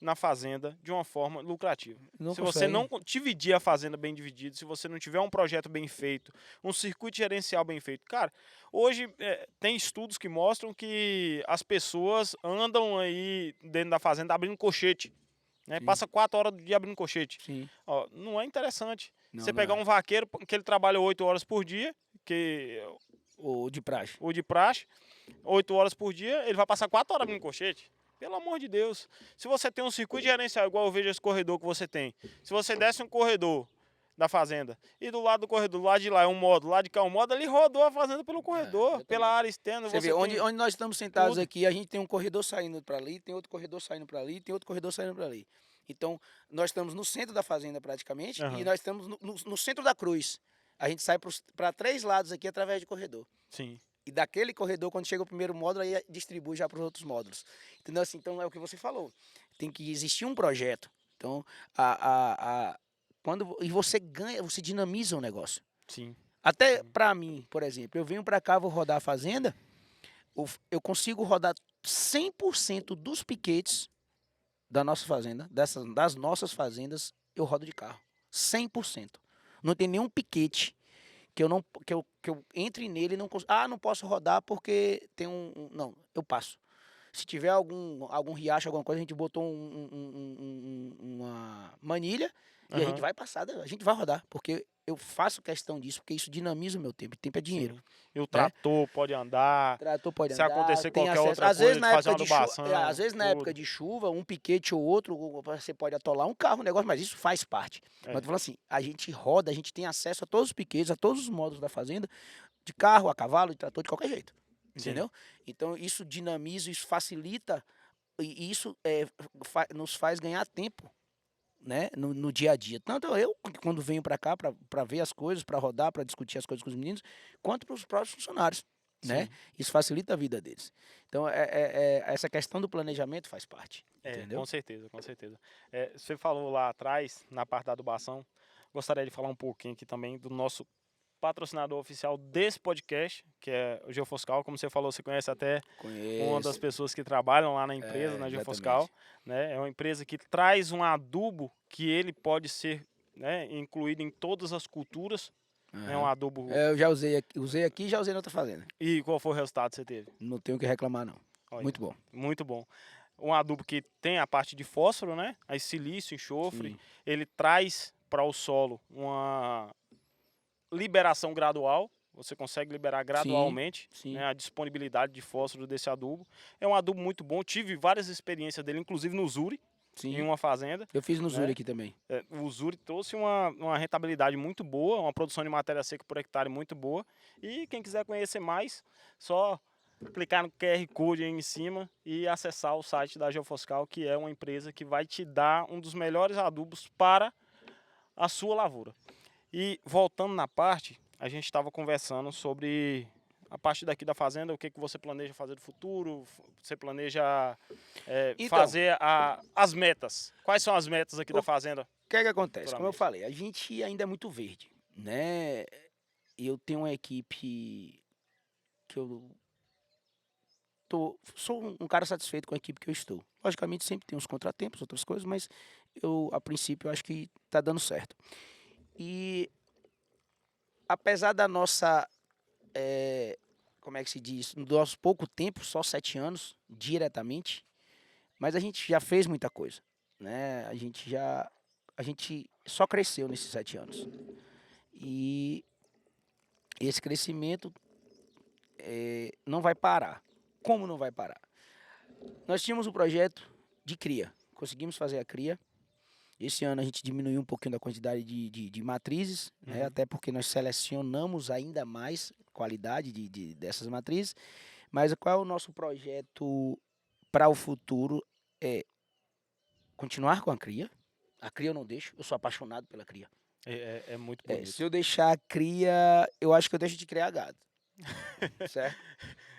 A: na fazenda de uma forma lucrativa. Se você não dividir a fazenda bem dividida, se você não tiver um projeto bem feito, um circuito gerencial bem feito. Cara, hoje tem estudos que mostram que as pessoas andam aí dentro da fazenda abrindo colchete. Né? Passa 4 horas do dia abrindo colchete. Ó, não é interessante. Você pegar um vaqueiro que ele trabalha 8 horas por dia,
B: o de praxe,
A: 8 horas por dia, ele vai passar 4 horas abrindo colchete. Pelo amor de Deus. Se você tem um circuito gerencial, igual eu vejo esse corredor que você tem. Se você desce um corredor da fazenda e do lado do corredor, do lado de lá é um módulo, do lado de cá é um módulo, ele rodou a fazenda pelo corredor, pela área externa.
B: Você vê, onde nós estamos sentados aqui, a gente tem um corredor saindo para ali, tem outro corredor saindo para ali, tem outro corredor saindo para ali. Então, nós estamos no centro da fazenda praticamente e nós estamos no centro da cruz. A gente sai para 3 lados aqui através de corredor.
A: Sim.
B: E daquele corredor, quando chega o primeiro módulo, aí distribui já para os outros módulos. Entendeu? Assim, então, é o que você falou. Tem que existir um projeto. Então, e você ganha, você dinamiza o negócio.
A: Sim.
B: Até para mim, por exemplo, eu venho para cá, vou rodar a fazenda, eu consigo rodar 100% dos piquetes da nossa fazenda, das nossas fazendas, eu rodo de carro. 100%. Não tem nenhum piquete que eu entre nele e não consigo. Não posso rodar porque tem não, eu passo. Se tiver algum riacho, alguma coisa, a gente botou uma manilha e a gente vai passar, a gente vai rodar, porque eu faço questão disso, porque isso dinamiza o meu tempo. Tempo é dinheiro.
A: Sim. E o trator pode andar. Se acontecer qualquer
B: acesso.
A: outra coisa, fazer uma adubação.
B: Às vezes na época de chuva, um piquete ou outro, você pode atolar um carro, um negócio, mas isso faz parte. Mas eu falo assim, a gente roda, a gente tem acesso a todos os piquetes, a todos os módulos da fazenda, de carro, a cavalo, de trator, de qualquer jeito. Entendeu? Sim. Então isso dinamiza, isso facilita, e isso nos faz ganhar tempo. Né, no dia a dia. Tanto eu, quando venho para cá para ver as coisas, para rodar, para discutir as coisas com os meninos, quanto para os próprios funcionários. Né? Isso facilita a vida deles. Então, essa questão do planejamento faz parte. Entendeu?
A: Com certeza, com certeza. Você falou lá atrás, na parte da adubação, gostaria de falar um pouquinho aqui também do nosso patrocinador oficial desse podcast, que é o Geofoscal. Como você falou, você conhece até uma das pessoas que trabalham lá na empresa, na Geofoscal. Né? É uma empresa que traz um adubo que ele pode ser, né, incluído em todas as culturas. É um adubo...
B: Eu já usei aqui e já usei na outra fazenda.
A: E qual foi o resultado que você teve?
B: Não tenho o que reclamar, não.
A: Olha,
B: muito bom.
A: Muito bom. um adubo que tem a parte de fósforo, né? Aí silício, enxofre,
B: Sim.
A: ele traz para o solo uma liberação gradual. Você consegue liberar gradualmente,
B: sim.
A: né, a disponibilidade de fósforo desse adubo. É um adubo muito bom. Tive várias experiências dele, inclusive no Zuri, em
B: Sim.
A: uma fazenda.
B: Eu fiz no Zuri
A: né?
B: aqui também.
A: O Zuri trouxe uma rentabilidade muito boa, uma produção de matéria seca por hectare muito boa. E quem quiser conhecer mais, só clicar no QR Code aí em cima e acessar o site da Geofoscal, que é uma empresa que vai te dar um dos melhores adubos para a sua lavoura. E voltando na parte, a gente estava conversando sobre a parte daqui da fazenda, o que você planeja fazer no futuro, você planeja
B: Então,
A: fazer as metas. Quais são as metas aqui da fazenda?
B: O que é que acontece? Como eu
A: futuramente?
B: falei, a gente ainda é muito verde, né? Eu tenho uma equipe que sou um cara satisfeito com a equipe que eu estou. Logicamente sempre tem uns contratempos, outras coisas, mas a princípio, eu acho que está dando certo. E apesar da nossa, como é que se diz, do nosso pouco tempo, só 7 anos, diretamente, mas a gente já fez muita coisa, né? A gente só cresceu nesses 7 anos. E esse crescimento não vai parar. Como não vai parar? Nós tínhamos um projeto de cria. Conseguimos fazer a cria. Esse ano a gente diminuiu um pouquinho da quantidade de matrizes, né? Até porque nós selecionamos ainda mais qualidade dessas matrizes. Mas qual é o nosso projeto para o futuro? É continuar com a cria. A cria eu não deixo, eu sou apaixonado pela cria.
A: É muito bonito.
B: Se eu deixar a cria, eu acho que eu deixo de criar gado. Certo?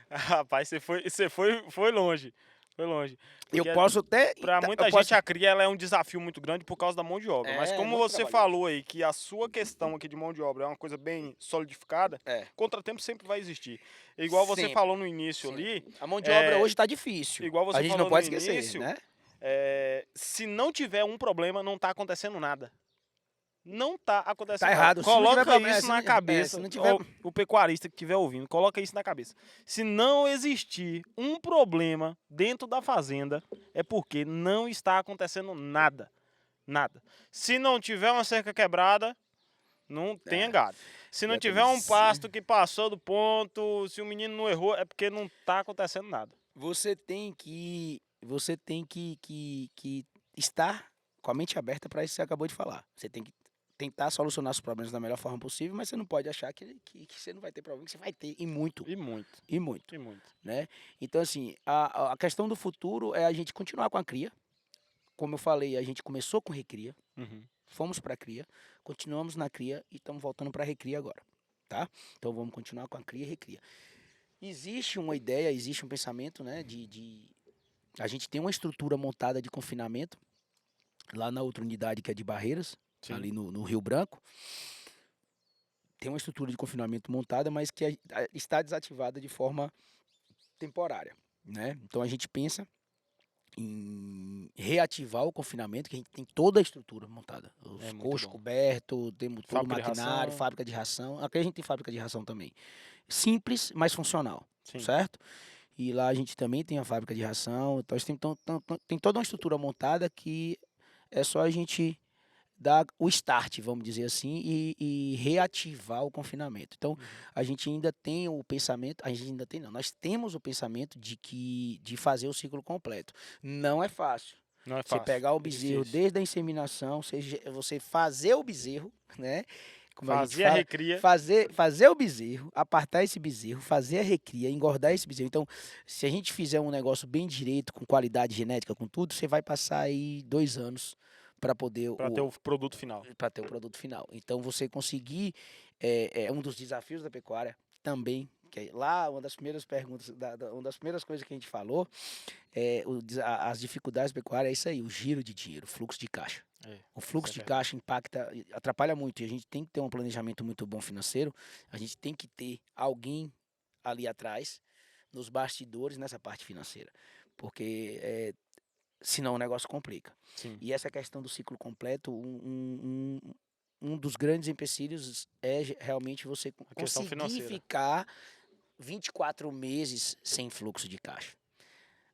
A: Rapaz, você foi longe. Foi longe.
B: Eu
A: Porque
B: posso até.
A: para muita gente a cria ela é um desafio muito grande por causa da mão de obra. Mas como
B: muito
A: você
B: trabalhoso.
A: falou aí que a sua questão aqui de mão de obra é uma coisa bem solidificada, contratempo sempre vai existir. Igual você
B: Sempre,
A: falou no início
B: sempre.
A: ali,
B: A mão de obra hoje está difícil.
A: igual você
B: A gente
A: falou
B: não pode
A: no
B: esquecer,
A: início,
B: né?
A: se não tiver um problema, não está acontecendo nada. Não está acontecendo
B: Tá errado.
A: nada.
B: Se não tiver
A: Coloca
B: problema,
A: isso na cabeça.
B: se não tiver-
A: O pecuarista que estiver ouvindo, coloca isso na cabeça. Se não existir um problema dentro da fazenda, é porque não está acontecendo nada. Nada. Se não tiver uma cerca quebrada, não tenha gado. Se não tiver um pasto que passou do ponto, se o menino não errou, é porque não está acontecendo nada.
B: Você tem que estar com a mente aberta para isso que você acabou de falar. Você tem que tentar solucionar os problemas da melhor forma possível, mas você não pode achar que você não vai ter problema, que você vai ter, e muito.
A: E muito.
B: E muito.
A: E muito.
B: Né? Então, assim, a questão do futuro é a gente continuar com a cria. Como eu falei, a gente começou com recria, fomos para a cria, continuamos na cria e estamos voltando para a recria agora, tá? Então, vamos continuar com a cria e recria. Existe uma ideia, existe um pensamento, né, a gente tem uma estrutura montada de confinamento lá na outra unidade que é de Barreiras,
A: Sim.
B: ali no Rio Branco. Tem uma estrutura de confinamento montada, mas que está desativada de forma temporária, né? Então a gente pensa em reativar o confinamento, que a gente tem toda a estrutura montada. Os coxos cobertos, temos todo o maquinário, fábrica de ração. Aqui a gente tem fábrica de ração também. Simples, mas funcional, certo? E lá a gente também tem a fábrica de ração. Então tem toda uma estrutura montada que é só a gente dar o start, vamos dizer assim, e reativar o confinamento. Então, a gente ainda tem o pensamento, a gente ainda tem não, nós temos o pensamento de fazer o ciclo completo. Não é fácil.
A: Não é fácil.
B: Você pegar o bezerro desde a inseminação, você fazer o bezerro, né? Como
A: fazer a recria.
B: Fazer o bezerro, apartar esse bezerro, fazer a recria, engordar esse bezerro. Então, se a gente fizer um negócio bem direito, com qualidade genética, com tudo, você vai passar aí 2 anos para poder
A: ter o produto final.
B: Para ter o produto final. Então, você conseguir é um dos desafios da pecuária também, que lá uma das primeiras perguntas, uma das primeiras coisas que a gente falou, as dificuldades da pecuária é isso aí, o giro de dinheiro, o fluxo de caixa. O fluxo de caixa atrapalha muito, e a gente tem que ter um planejamento muito bom financeiro, a gente tem que ter alguém ali atrás, nos bastidores, nessa parte financeira, porque senão o negócio complica.
A: Sim.
B: E essa questão do ciclo completo, um dos grandes empecilhos é realmente você conseguir ficar 24 meses sem fluxo de caixa.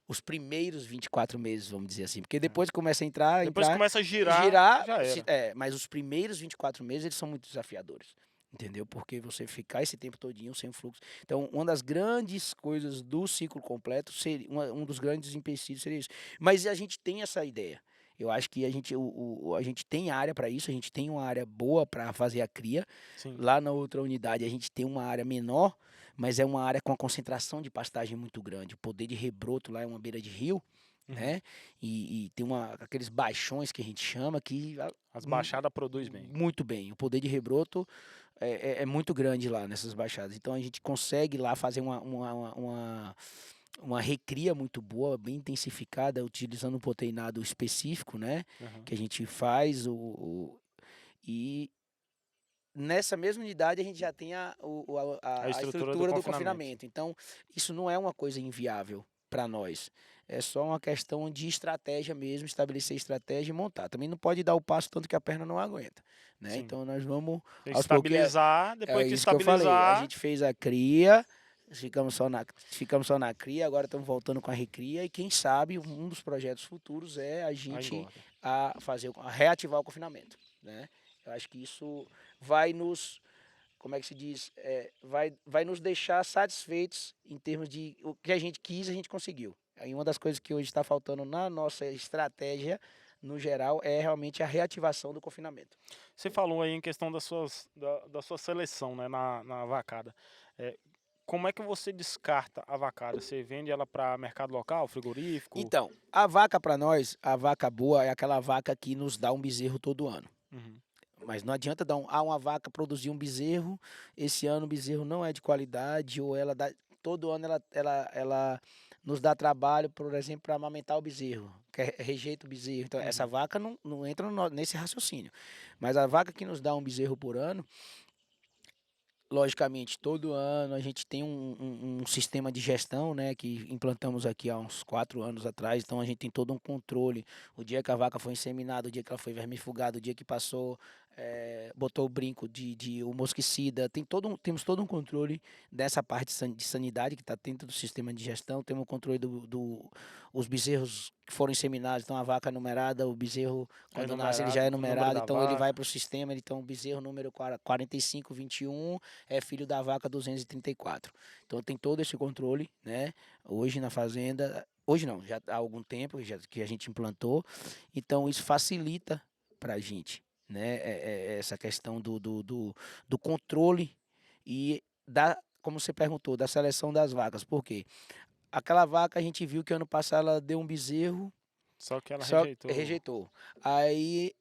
B: os primeiros 24 meses, vamos dizer assim. Porque depois começa a entrar,
A: Depois começa a girar, já
B: se-
A: era.
B: mas os primeiros 24 meses, eles são muito desafiadores. Entendeu? Porque você ficar esse tempo todinho sem fluxo. Então, uma das grandes coisas do ciclo completo, seria, um dos grandes empecilhos seria isso. Mas a gente tem essa ideia. Eu acho que a gente, a gente tem área para isso, a gente tem uma área boa para fazer a cria.
A: Sim.
B: Lá na outra unidade a gente tem uma área menor, mas é uma área com a concentração de pastagem muito grande. O poder de rebroto lá é uma beira de rio, né? E tem aqueles baixões que a gente chama que
A: As baixadas produzem bem.
B: muito bem. O poder de rebroto é muito grande lá nessas baixadas. Então a gente consegue lá fazer uma recria muito boa, bem intensificada, utilizando um proteinado específico, né? Que a gente faz e nessa mesma unidade a gente já tem a estrutura do confinamento. Então, isso não é uma coisa inviável para nós. É só uma questão de estratégia mesmo, estabelecer estratégia e montar. Também não pode dar o passo tanto que a perna não aguenta, né?
A: Sim.
B: Então, nós vamos
A: Tem que
B: aos poucos.
A: estabilizar, depois que
B: Isso que eu falei. A
A: estabilizar,
B: gente fez a cria, ficamos só na cria, agora estamos voltando com a recria e quem sabe um dos projetos futuros é a
A: aí
B: gente
A: engorda.
B: a reativar o confinamento, né? Eu acho que isso vai nos, como é que se diz, vai nos deixar satisfeitos em termos de o que a gente quis, a gente conseguiu. Aí uma das coisas que hoje está faltando na nossa estratégia, no geral, é realmente a reativação do confinamento.
A: Você falou aí em questão da sua seleção, né, na vacada. Como é que você descarta a vacada? Você vende ela para mercado local, frigorífico?
B: Então, a vaca para nós, a vaca boa é aquela vaca que nos dá um bezerro todo ano.
A: Uhum.
B: Mas não adianta dar uma vaca produzir um bezerro, esse ano o bezerro não é de qualidade, ou ela dá, todo ano ela nos dá trabalho, por exemplo, para amamentar o bezerro, rejeita o bezerro. Então, essa vaca não entra nesse raciocínio. Mas a vaca que nos dá um bezerro por ano, logicamente, todo ano a gente tem um sistema de gestão, né, que implantamos aqui há uns 4 anos atrás, então a gente tem todo um controle. O dia que a vaca foi inseminada, o dia que ela foi vermifugada, o dia que passou, botou o brinco de o mosquicida, temos todo um controle dessa parte de sanidade que está dentro do sistema de gestão, temos o controle os bezerros que foram inseminados, então a vaca é numerada, o bezerro quando nasce ele já é
A: o número
B: numerado,
A: da
B: então ele vai
A: vaca.
B: para o sistema, então o bezerro número 4521 é filho da vaca 234. Então tem todo esse controle, né? Hoje na fazenda, hoje não, já há algum tempo que a gente implantou, então isso facilita para a gente, né? Essa questão do controle e como você perguntou, da seleção das vacas. Por quê? Aquela vaca a gente viu que ano passado ela deu um bezerro,
A: Só que ela
B: só
A: rejeitou.
B: rejeitou. Aí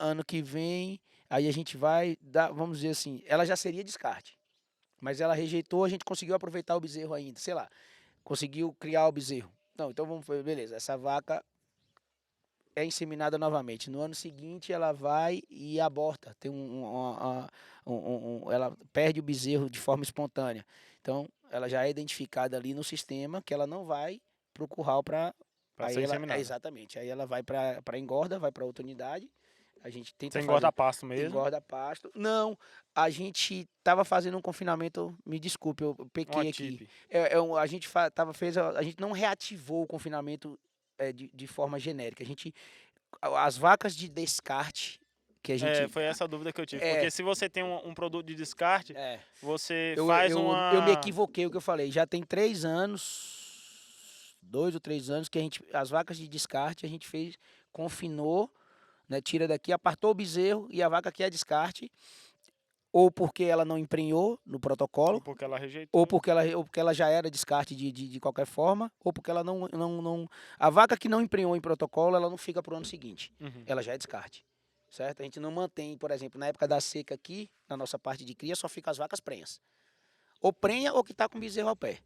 B: ano que vem, aí a gente vai dar, vamos dizer assim, ela já seria descarte. Mas ela rejeitou, a gente conseguiu aproveitar o bezerro ainda, sei lá, conseguiu criar o bezerro. Não, então vamos, beleza, essa vaca é inseminada novamente. No ano seguinte ela vai e aborta, tem ela perde o bezerro de forma espontânea. Então ela já é identificada ali no sistema que ela não vai para o curral para
A: Pra ser inseminada.
B: exatamente. Aí ela vai para engorda, vai para outra unidade. A gente tenta
A: Você engorda
B: fazer
A: pasto mesmo?
B: engorda pasto. Não, a gente estava fazendo um confinamento, me desculpe, eu pequei aqui.
A: TIP.
B: A gente a gente não reativou o confinamento de forma genérica. As vacas de descarte que a gente
A: Foi essa a dúvida que eu tive. Porque se você tem um produto de descarte, você faz uma...
B: eu me equivoquei o que eu falei. Já tem 3 anos, 2 ou 3 anos que as vacas de descarte a gente confinou, né, tira daqui, apartou o bezerro e a vaca que é descarte, ou porque ela não emprenhou no protocolo,
A: Ou porque ela rejeitou.
B: ou porque ela já era descarte de qualquer forma, ou porque ela não... A vaca que não emprenhou em protocolo, ela não fica para o ano seguinte. Ela já é descarte, certo? A gente não mantém, por exemplo, na época da seca aqui, na nossa parte de cria, só fica as vacas prenhas. Ou prenha ou que está com bezerro ao pé.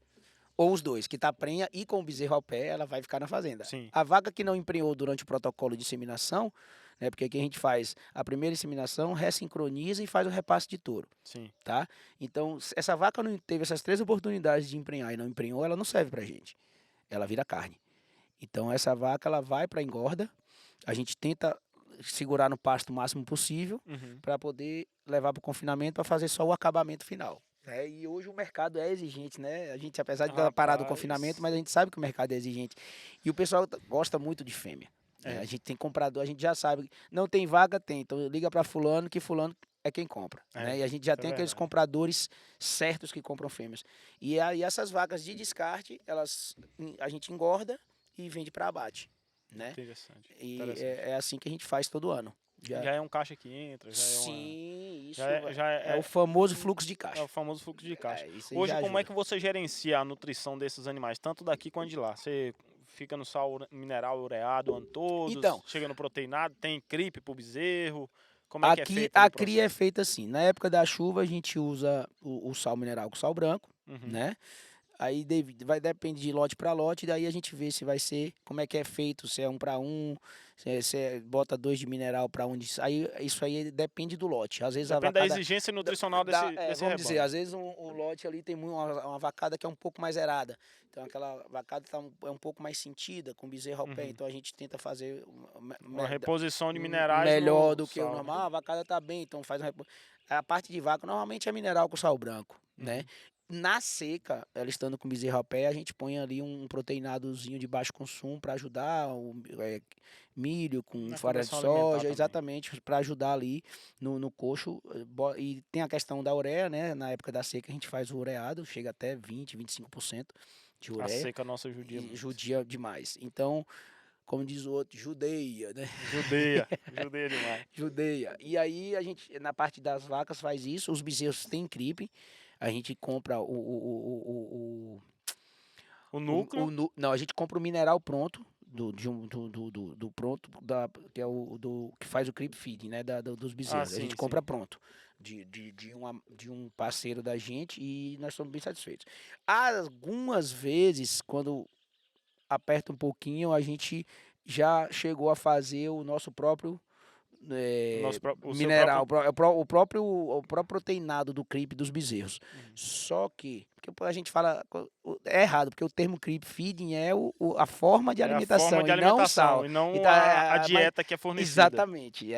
B: Ou os dois, que está prenha e com o bezerro ao pé, ela vai ficar na fazenda.
A: Sim.
B: A vaca que não emprenhou durante o protocolo de inseminação, né, porque aqui a gente faz a primeira inseminação, ressincroniza e faz o repasse de touro.
A: Sim.
B: Tá? Então, se essa vaca não teve essas 3 oportunidades de emprenhar e não emprenhou, ela não serve pra gente. Ela vira carne. Então, essa vaca ela vai para engorda, a gente tenta segurar no pasto o máximo possível para poder levar para o confinamento para fazer só o acabamento final. E hoje o mercado é exigente, né? A gente, apesar de estar parado o confinamento, mas a gente sabe que o mercado é exigente. E o pessoal gosta muito de fêmea. Né? A gente tem comprador, a gente já sabe. Não tem vaga? Tem. Então liga para fulano, que fulano é quem compra. Né? E a gente já tem aqueles compradores certos que compram fêmeas. E aí essas vacas de descarte, a gente engorda e vende para abate. Né?
A: Interessante.
B: E é assim que a gente faz todo ano.
A: Já é um caixa que entra, já é uma...
B: Sim, isso
A: é
B: o famoso fluxo de caixa.
A: É o famoso fluxo de caixa.
B: Hoje,
A: como é que você gerencia a nutrição desses animais, tanto daqui quanto de lá? Você fica no sal mineral ureado o ano todo,
B: então,
A: chega no proteinado, tem cripe pro bezerro? Como é que é feito?
B: A cria é feita assim, na época da chuva a gente usa o sal mineral com sal branco, né? Aí depende de lote para lote, daí a gente vê se vai ser, como é que é feito, se é 1 para 1, se bota 2 de mineral para 1 de... Aí, isso aí depende do lote. Às vezes
A: depende da exigência nutricional desse
B: vamos
A: rebanho.
B: dizer, às vezes o lote ali tem uma vacada que é um pouco mais errada. Então aquela vacada é um pouco mais sentida, com bezerro ao pé. Então a gente tenta fazer
A: uma reposição de minerais
B: melhor do que
A: sal,
B: o normal. A vacada tá bem, então faz a parte de vaca normalmente é mineral com sal branco, né? Na seca, ela estando com bezerro ao pé, a gente põe ali um proteinadozinho de baixo consumo para ajudar, milho com farinha de soja, exatamente, para ajudar ali no coxo. E tem a questão da ureia, né? Na época da seca a gente faz o ureado, chega até 20, 25% de ureia.
A: A seca nossa judia.
B: Judia demais. Então, como diz o outro, judeia, né?
A: Judeia demais.
B: Judeia. E aí a gente, na parte das vacas, faz isso. Os bezerros têm cripe. A gente compra
A: o núcleo?
B: Não, a gente compra o mineral pronto, do pronto, que é que faz o creep feeding, né? Dos bezerros.
A: Sim,
B: a gente compra pronto. De um parceiro da gente e nós estamos bem satisfeitos. Algumas vezes, quando aperta um pouquinho, a gente já chegou a fazer o nosso próprio mineral, o próprio proteinado do creep dos bezerros. Só que, porque a gente fala, é errado, porque o termo creep feeding é a forma de alimentação, não o sal.
A: E não
B: então,
A: a dieta que é fornecida.
B: Exatamente.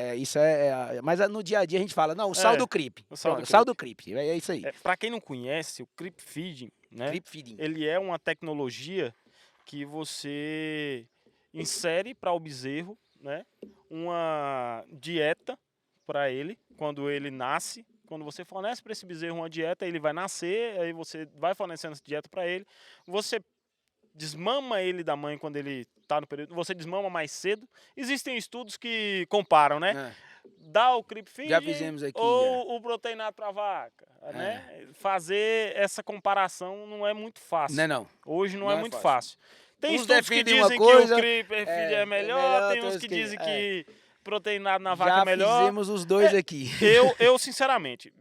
B: Mas no dia a dia a gente fala, não, o sal do creep.
A: O
B: sal do creep. É isso aí.
A: Para quem não conhece, o creep feeding, né?
B: Creep feeding.
A: Ele é uma tecnologia que você insere para o bezerro, né, uma dieta para ele quando ele nasce. Quando você fornece para esse bezerro uma dieta, ele vai nascer, aí você vai fornecendo essa dieta para ele. Você desmama ele da mãe quando ele está no período, você desmama mais cedo. Existem estudos que comparam, né? Dá o creep feeding
B: já fizemos aqui,
A: ou o proteinado para vaca, né? Fazer essa comparação não é muito fácil.
B: Não.
A: Hoje não é muito fácil. Tem
B: uns
A: estudos que dizem que o creep feed é melhor, tem uns que dizem que proteinado na vaca é melhor.
B: Já fizemos os dois aqui.
A: Eu sinceramente,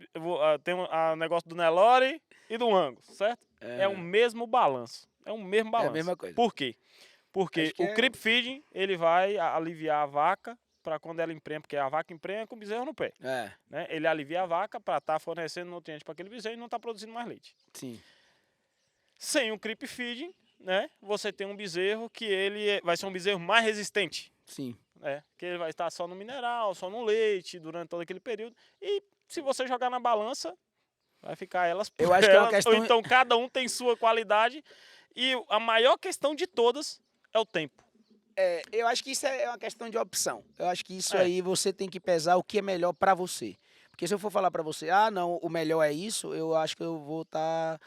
A: tem o negócio do Nelore e do Angus, certo? É o mesmo balanço. É o mesmo balanço.
B: É a mesma coisa.
A: Por quê? Porque o creep feeding, ele vai aliviar a vaca para quando ela emprenha, porque a vaca emprenha com o bezerro no pé. Né? Ele alivia a vaca para estar fornecendo nutrientes para aquele bezerro e não estar produzindo mais leite.
B: Sim.
A: Sem o creep feeding, né, você tem um bezerro que ele vai ser um bezerro mais resistente.
B: Sim.
A: Que ele vai estar só no mineral, só no leite, durante todo aquele período. E se você jogar na balança, vai ficar elas por
B: acho
A: elas,
B: que é uma questão...
A: ou então cada um tem sua qualidade. E a maior questão de todas é o tempo.
B: Eu acho que isso é uma questão de opção. Eu acho que isso aí você tem que pesar o que é melhor para você. Porque se eu for falar para você, não, o melhor é isso, eu acho que eu vou estar...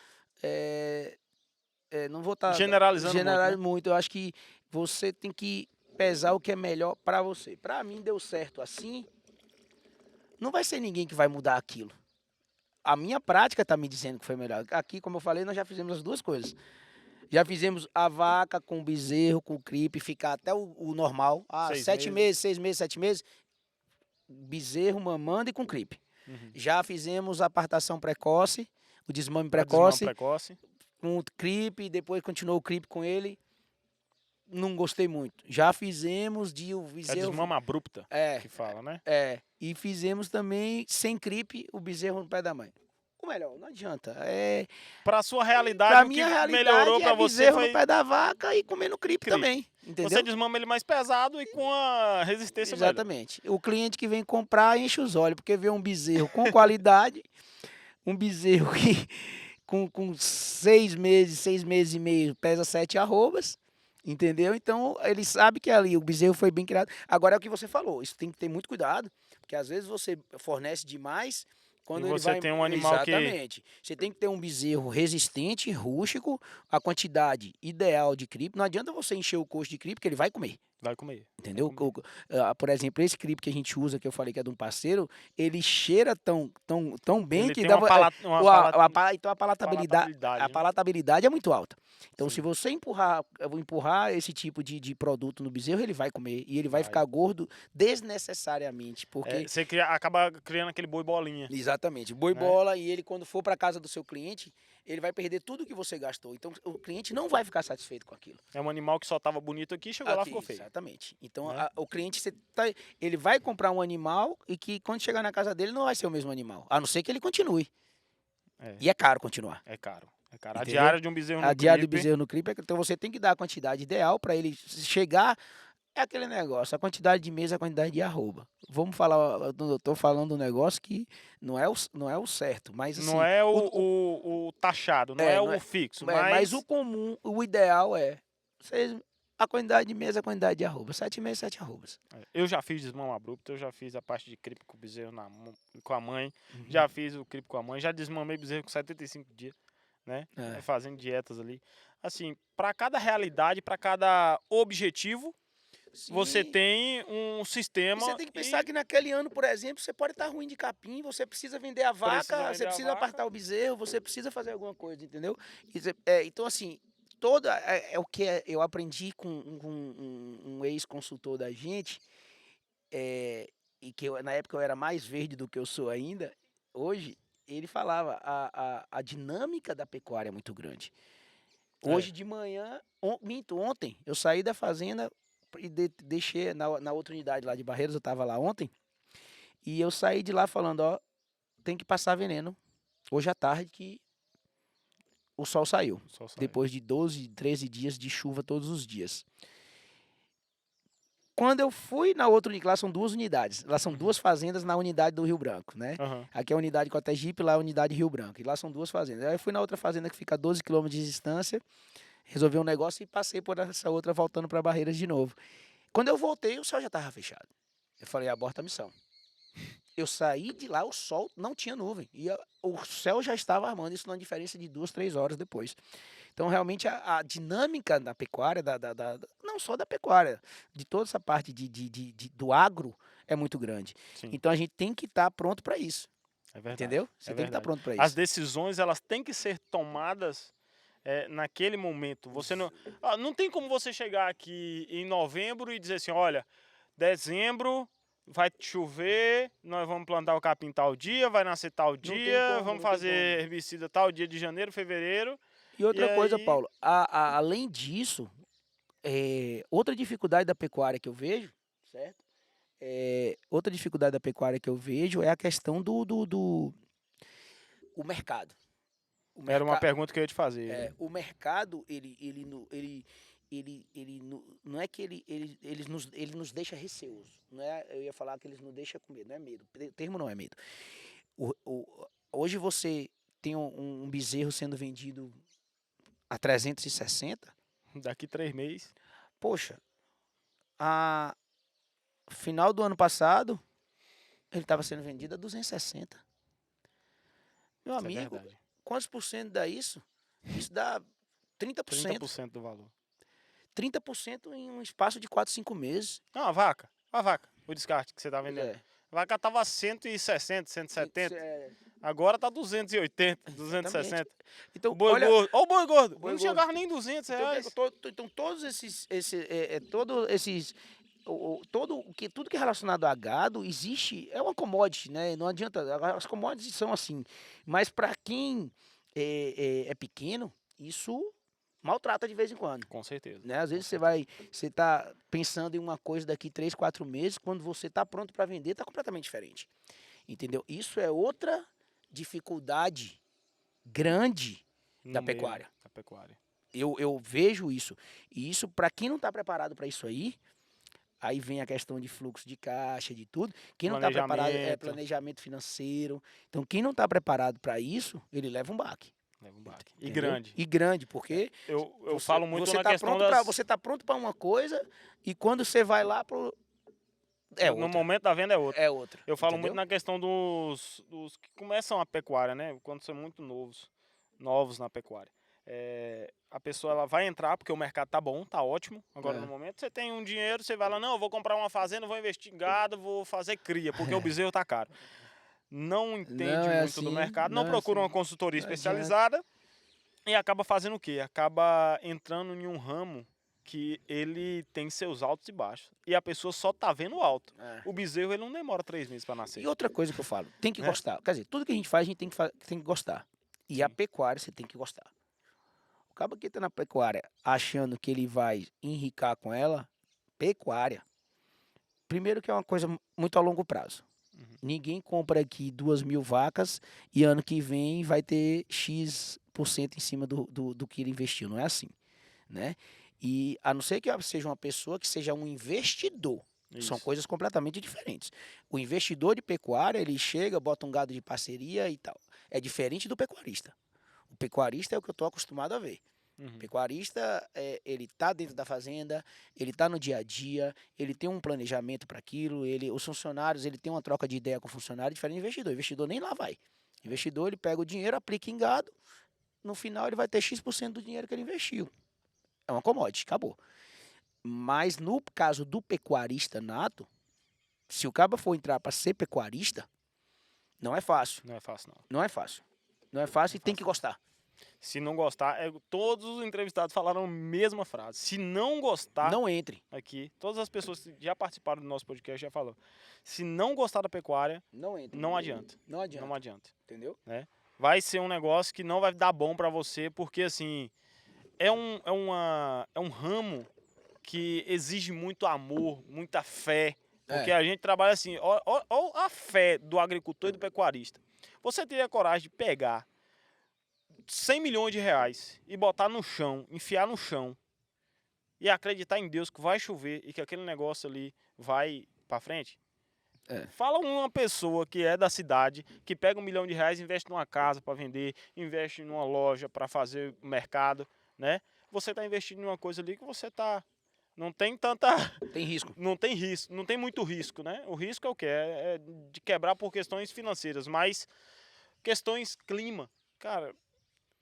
B: não vou estar
A: generalizando
B: muito. Eu acho que você tem que pesar o que é melhor para você. Para mim deu certo assim, não vai ser ninguém que vai mudar aquilo. A minha prática está me dizendo que foi melhor. Aqui, como eu falei, nós já fizemos as duas coisas. Já fizemos a vaca com o bezerro, com o creep, ficar até o normal. 7 meses, 6 meses, 7 meses. Bezerro, mamando e com creep. Já fizemos a apartação precoce, o desmame precoce. Com o creep, depois continuou o creep com ele. Não gostei muito. Já fizemos de o bezerro...
A: É desmama abrupta que fala, né?
B: E fizemos também sem creep o bezerro no pé da mãe. O melhor, não adianta.
A: Pra sua realidade,
B: pra
A: o
B: minha
A: que
B: realidade
A: melhorou pra você
B: bezerro
A: foi...
B: no pé da vaca e comendo creep também. Entendeu?
A: Você desmama ele mais pesado e com a resistência
B: Exatamente. Melhor. O cliente que vem comprar enche os olhos, porque vê um bezerro com qualidade... um bezerro que com 6 meses e meio, pesa 7 arrobas, entendeu? Então, ele sabe que ali o bezerro foi bem criado. Agora é o que você falou, isso tem que ter muito cuidado, porque às vezes você fornece demais, quando ele
A: você
B: vai...
A: tem um animal que...
B: Exatamente. Você tem que ter um bezerro resistente, rústico, a quantidade ideal de cripe. Não adianta você encher o coxo de cripe, porque ele vai comer.
A: Vai comer.
B: Entendeu?
A: Vai comer.
B: Por exemplo, esse cripe que a gente usa, que eu falei que é de um parceiro, ele cheira tão bem
A: Ele
B: que
A: tem
B: dá,
A: uma
B: então a palatabilidade,
A: palatabilidade, né?
B: palatabilidade é muito alta. Então,
A: Sim.
B: se você empurrar esse tipo de produto no bezerro, ele vai comer e ele vai
A: Vai.
B: ficar gordo desnecessariamente, porque
A: Você acaba criando aquele boi bolinha.
B: exatamente, boi
A: Né?
B: bola, e ele quando for para casa do seu cliente, ele vai perder tudo que você gastou. Então, o cliente não vai ficar satisfeito com aquilo.
A: É um animal que só estava bonito aqui, chegou lá e ficou feio.
B: Exatamente. Então,
A: Né?
B: o cliente, ele vai comprar um animal e que quando chegar na casa dele não vai ser o mesmo animal. A não ser que ele continue.
A: É.
B: E é caro continuar.
A: É caro. É caro. A
B: Entendeu?
A: diária de um bezerro no
B: A diária do
A: cripe,
B: bezerro no cripe, então você tem que dar a quantidade ideal para ele chegar. É aquele negócio, a quantidade de mesa, a quantidade de arroba. Vamos falar, eu tô falando um negócio que não é o certo, mas assim...
A: não é o taxado, não é
B: não
A: o fixo,
B: mas o comum, o ideal é a quantidade de mesa, a quantidade de arroba. 7 meses, 7 arrobas.
A: Eu já fiz desmama abrupta, eu já fiz a parte de cripe com o bezerro com a mãe,
B: Uhum.
A: já fiz o cripe com a mãe, já desmamei bezerro com 75 dias, né? Fazendo dietas ali. Assim, para cada realidade, para cada objetivo,
B: Sim.
A: você tem um sistema.
B: E você tem que pensar que naquele ano, por exemplo, você pode estar ruim de capim, você precisa vender a vaca, você precisa apartar o bezerro, você precisa fazer alguma coisa, entendeu? Então, assim, o que eu aprendi com um ex-consultor da gente, e que na época eu era mais verde do que eu sou ainda, hoje, ele falava, a dinâmica da pecuária é muito grande. Hoje de manhã, ontem, eu saí da fazenda e deixei na outra unidade lá de Barreiras, eu estava lá ontem, e eu saí de lá falando, ó, tem que passar veneno hoje à tarde que o sol saiu. Depois de 12, 13 dias de chuva todos os dias. Quando eu fui na outra unidade, lá são 2 unidades, lá são 2 fazendas na unidade do Rio Branco, né?
A: Uhum.
B: Aqui é a unidade Cotegipe, lá é a unidade Rio Branco, e lá são 2 fazendas. Aí eu fui na outra fazenda que fica a 12 quilômetros de distância, resolvi um negócio e passei por essa outra voltando para Barreiras de novo. Quando eu voltei, o céu já estava fechado. Eu falei, aborta a missão. Eu saí de lá, o sol não tinha nuvem. E o céu já estava armando, isso numa diferença de 2, 3 horas depois. Então, realmente, a dinâmica da pecuária, não só da pecuária, de toda essa parte do agro, é muito grande.
A: Sim.
B: Então, a gente tem que estar pronto para isso.
A: É verdade.
B: Entendeu? Você tem que estar pronto para isso.
A: As decisões, elas têm que ser tomadas naquele momento. Você não tem como você chegar aqui em novembro e dizer assim, olha, dezembro vai chover, nós vamos plantar o capim tal dia, vai nascer tal dia, vamos fazer herbicida tal dia de janeiro, fevereiro.
B: E outra coisa, Paulo, além disso, outra dificuldade da pecuária que eu vejo, certo? Outra dificuldade da pecuária que eu vejo é a questão do mercado.
A: Era uma pergunta que eu ia te fazer.
B: O mercado, ele não é que ele nos deixa receoso. Não é, eu ia falar que eles nos deixam com medo, não é medo. O termo não é medo. Hoje você tem um bezerro sendo vendido a 360.
A: Daqui 3 meses.
B: Poxa, a final do ano passado, ele estava sendo vendido a 260. Meu amigo, quantos por cento dá isso? Isso dá 30%.
A: 30% do valor.
B: 30% em um espaço de 4, 5 meses.
A: Não, a vaca, o descarte que você tá vendendo. A vaca tava 160, 170. Agora tá 280, 260.
B: Então,
A: o boi
B: olha,
A: gordo. Olha o boi gordo.
B: Boi
A: não
B: gordo.
A: chegava nem 200 reais.
B: Então todos tudo que é relacionado a gado existe, é uma commodity, né? Não adianta, as commodities são assim. Mas para quem é pequeno, isso maltrata de vez em quando.
A: Com certeza.
B: Né? Às vezes você tá pensando em uma coisa daqui 3, 4 meses, quando você tá pronto para vender, tá completamente diferente. Entendeu? Isso é outra dificuldade grande da pecuária. Eu vejo isso. E isso, para quem não está preparado para isso aí, Aí vem a questão de fluxo de caixa, de tudo. Quem não está preparado é
A: Planejamento.
B: planejamento financeiro. Então, quem não está preparado para isso, ele leva um baque.
A: Leva um baque. E
B: entendeu?
A: grande.
B: E grande, porque
A: Eu
B: você-
A: falo muito
B: você
A: na
B: tá
A: questão
B: pronto
A: das...
B: você está pronto para uma coisa e quando você vai lá pro é
A: no
B: outra.
A: momento da venda é outro.
B: É outra.
A: Eu falo
B: entendeu?
A: muito na questão dos que começam a pecuária, né? Quando são muito novos na pecuária. A pessoa ela vai entrar porque o mercado tá bom, tá ótimo. Agora
B: É.
A: no momento você tem um dinheiro, você vai lá, não, eu vou comprar uma fazenda, vou investir em gado, vou fazer cria, porque o bezerro tá caro. Não entende
B: Não é
A: muito do
B: assim,
A: mercado,
B: não
A: não
B: é
A: procura
B: assim.
A: uma consultoria
B: Não
A: especializada e acaba fazendo o quê? Acaba entrando em um ramo que ele tem seus altos e baixos. E a pessoa só tá vendo o alto.
B: É.
A: O bezerro ele não demora 3 meses para nascer.
B: E outra coisa que eu falo, tem que
A: Né?
B: gostar. Quer dizer, tudo que a gente faz, a gente tem que gostar. E a
A: Sim.
B: pecuária, você tem que gostar. O cara que tá na pecuária achando que ele vai enricar com ela, pecuária, primeiro que é uma coisa muito a longo prazo.
A: Uhum.
B: Ninguém compra aqui 2.000 vacas e ano que vem vai ter X% em cima do que ele investiu. Não é assim, né? E a não ser que seja uma pessoa que seja um investidor. São
A: Isso.
B: coisas completamente diferentes. O investidor de pecuária, ele chega, bota um gado de parceria e tal. É diferente do pecuarista. O pecuarista é o que eu estou acostumado a ver. O
A: Uhum.
B: pecuarista, ele está dentro da fazenda, ele está no dia a dia, ele tem um planejamento para aquilo, os funcionários, ele tem uma troca de ideia com o funcionário diferente do investidor. O investidor nem lá vai. O investidor, ele pega o dinheiro, aplica em gado, no final ele vai ter X% do dinheiro que ele investiu. É uma commodity, acabou. Mas no caso do pecuarista nato, se o cara for entrar para ser pecuarista, não é fácil.
A: Não é fácil, não.
B: Não é fácil. Não é fácil e tem que gostar.
A: Se não gostar, todos os entrevistados falaram a mesma frase. Se não gostar,
B: Não entre.
A: aqui, todas as pessoas que já participaram do nosso podcast já falaram. Se não gostar da pecuária,
B: Não entre.
A: não adianta.
B: Não adianta.
A: Não adianta.
B: Entendeu?
A: Vai ser um negócio que não vai dar bom pra você, porque assim, é um ramo que exige muito amor, muita fé. Porque a gente trabalha assim, ó a fé do agricultor e do pecuarista. Você teria coragem de pegar 100 milhões de reais e botar no chão, enfiar no chão e acreditar em Deus que vai chover e que aquele negócio ali vai pra frente? Fala uma pessoa que é da cidade, que pega 1 milhão de reais, investe numa casa para vender, investe numa loja para fazer mercado, né? Você tá investindo em uma coisa ali que você tá... Não tem tanta...
B: Tem risco.
A: Não tem risco, não tem muito risco, né? O risco é o quê? É de quebrar por questões financeiras, mas questões clima. Cara,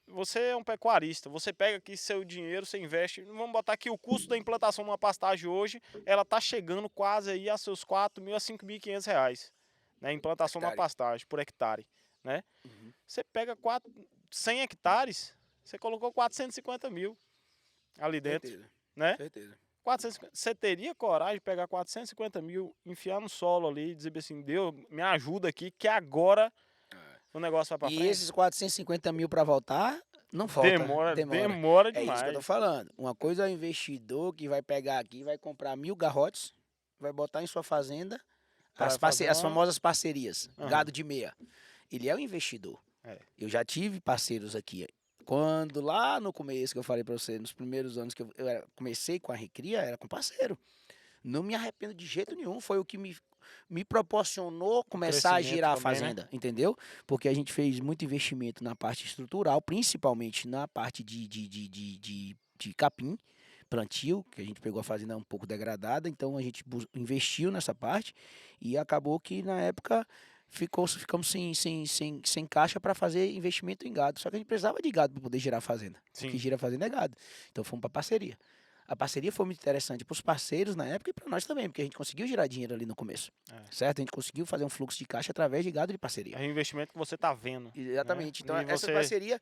A: você é um pecuarista, você pega aqui seu dinheiro, você investe, vamos botar aqui o custo da implantação de uma pastagem hoje, ela tá chegando quase aí a seus 4.000 a 5.500 reais, né? Implantação de uma
B: Hectare.
A: pastagem por hectare, né?
B: Uhum.
A: Você pega 100 hectares, você colocou 450 mil ali dentro,
B: Certeza.
A: né?
B: Certeza.
A: 450, você teria coragem de pegar 450 mil, enfiar no solo ali e dizer assim, Deus, me ajuda aqui, que agora o negócio vai pra
B: E
A: frente?
B: esses 450 mil para voltar, não volta.
A: Demora
B: É
A: demais.
B: isso que eu tô falando. Uma coisa é o investidor que vai pegar aqui, vai comprar 1.000 garrotes, vai botar em sua fazenda
A: Pra
B: as
A: fazer uma-
B: famosas parcerias,
A: Aham.
B: gado de meia. Ele é um investidor.
A: É.
B: Eu já tive parceiros aqui. Quando lá no começo que eu falei para você, nos primeiros anos que comecei com a recria, era com parceiro. Não me arrependo de jeito nenhum. Foi o que me proporcionou começar a
A: Crescimento
B: girar a
A: também, né?
B: fazenda, entendeu? Porque a gente fez muito investimento na parte estrutural, principalmente na parte de capim, plantio, que a gente pegou a fazenda um pouco degradada, então a gente investiu nessa parte e acabou que na época ficamos sem caixa para fazer investimento em gado. Só que a gente precisava de gado para poder girar a fazenda.
A: Sim.
B: O que gira a fazenda é gado. Então fomos para parceria. A parceria foi muito interessante para os parceiros na época e para nós também, porque a gente conseguiu girar dinheiro ali no começo. Certo? A gente conseguiu fazer um fluxo de caixa através de gado de parceria.
A: É um investimento que você tá vendo.
B: Exatamente.
A: Né?
B: Então,
A: E
B: essa
A: você-
B: parceria,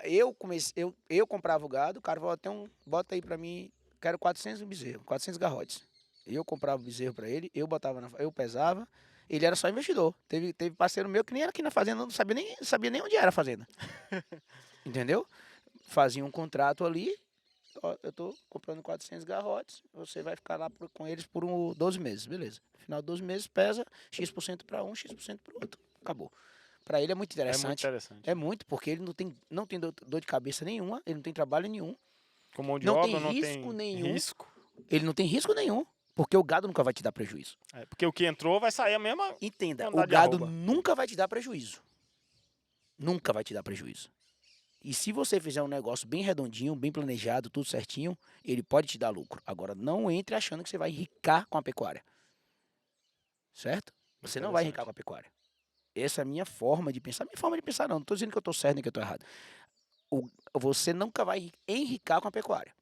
B: eu comprava o gado, o cara falou, bota aí para mim, quero 400 bezerros, 400 garrotes. Eu comprava o bezerro para ele, eu pesava, ele era só investidor. Teve parceiro meu que nem era aqui na fazenda, não sabia nem onde era a fazenda. Entendeu? Fazia um contrato ali, ó, eu tô comprando 400 garrotes, você vai ficar lá com eles por 12 meses, beleza. No final de 12 meses pesa X% para um, X% para o outro. Acabou. Para ele é muito
A: É muito
B: interessante.
A: interessante.
B: É muito, porque ele não tem dor de cabeça nenhuma, ele não tem trabalho nenhum,
A: Com mão de
B: não
A: obra,
B: tem
A: não
B: risco
A: tem
B: nenhum.
A: risco.
B: ele não tem risco nenhum. Porque o gado nunca vai te dar prejuízo.
A: Porque o que entrou vai sair a mesma.
B: Entenda,
A: Andar
B: o
A: de
B: gado
A: arroba.
B: nunca vai te dar prejuízo. Nunca vai te dar prejuízo. E se você fizer um negócio bem redondinho, bem planejado, tudo certinho, ele pode te dar lucro. Agora, não entre achando que você vai enricar com a pecuária. Certo? Você não vai enricar com a pecuária. Essa é a minha forma de pensar. Minha forma de pensar não estou dizendo que eu estou certo nem que eu estou errado. Você nunca vai enricar com a pecuária.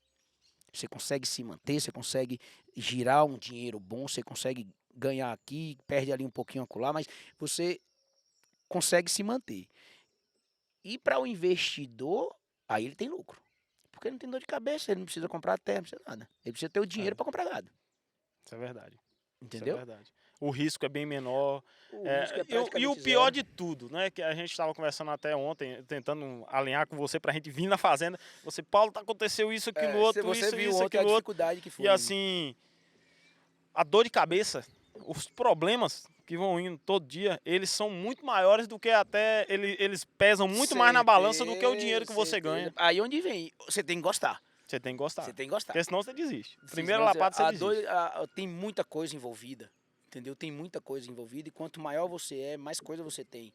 B: Você consegue se manter, você consegue girar um dinheiro bom, você consegue ganhar aqui, perde ali um pouquinho acolá, mas você consegue se manter. E para o investidor, aí ele tem lucro. Porque ele não tem dor de cabeça, ele não precisa comprar terra, não precisa nada. Ele precisa ter o dinheiro para comprar gado.
A: Isso é verdade.
B: Entendeu?
A: Isso é verdade. O risco é bem menor.
B: O risco é
A: E
B: praticamente
A: o pior
B: zero.
A: de tudo, né? Que a gente estava conversando até ontem, tentando alinhar com você pra gente vir na fazenda. Você, Paulo, aconteceu isso, aquilo, outro,
B: você
A: isso,
B: viu
A: isso,
B: ontem a
A: aquilo, outro.
B: dificuldade que foi.
A: E assim, a dor de cabeça, os problemas que vão indo todo dia, eles são muito maiores do que até. Eles pesam muito mais na balança do que o dinheiro que você ganha.
B: Aí onde vem? Você tem que gostar.
A: Você tem que gostar.
B: Você tem que gostar.
A: Porque senão você desiste. Primeira
B: Senão
A: lapada você desiste.
B: tem muita coisa envolvida. Entendeu? Tem muita coisa envolvida e quanto maior você é, mais coisa você tem.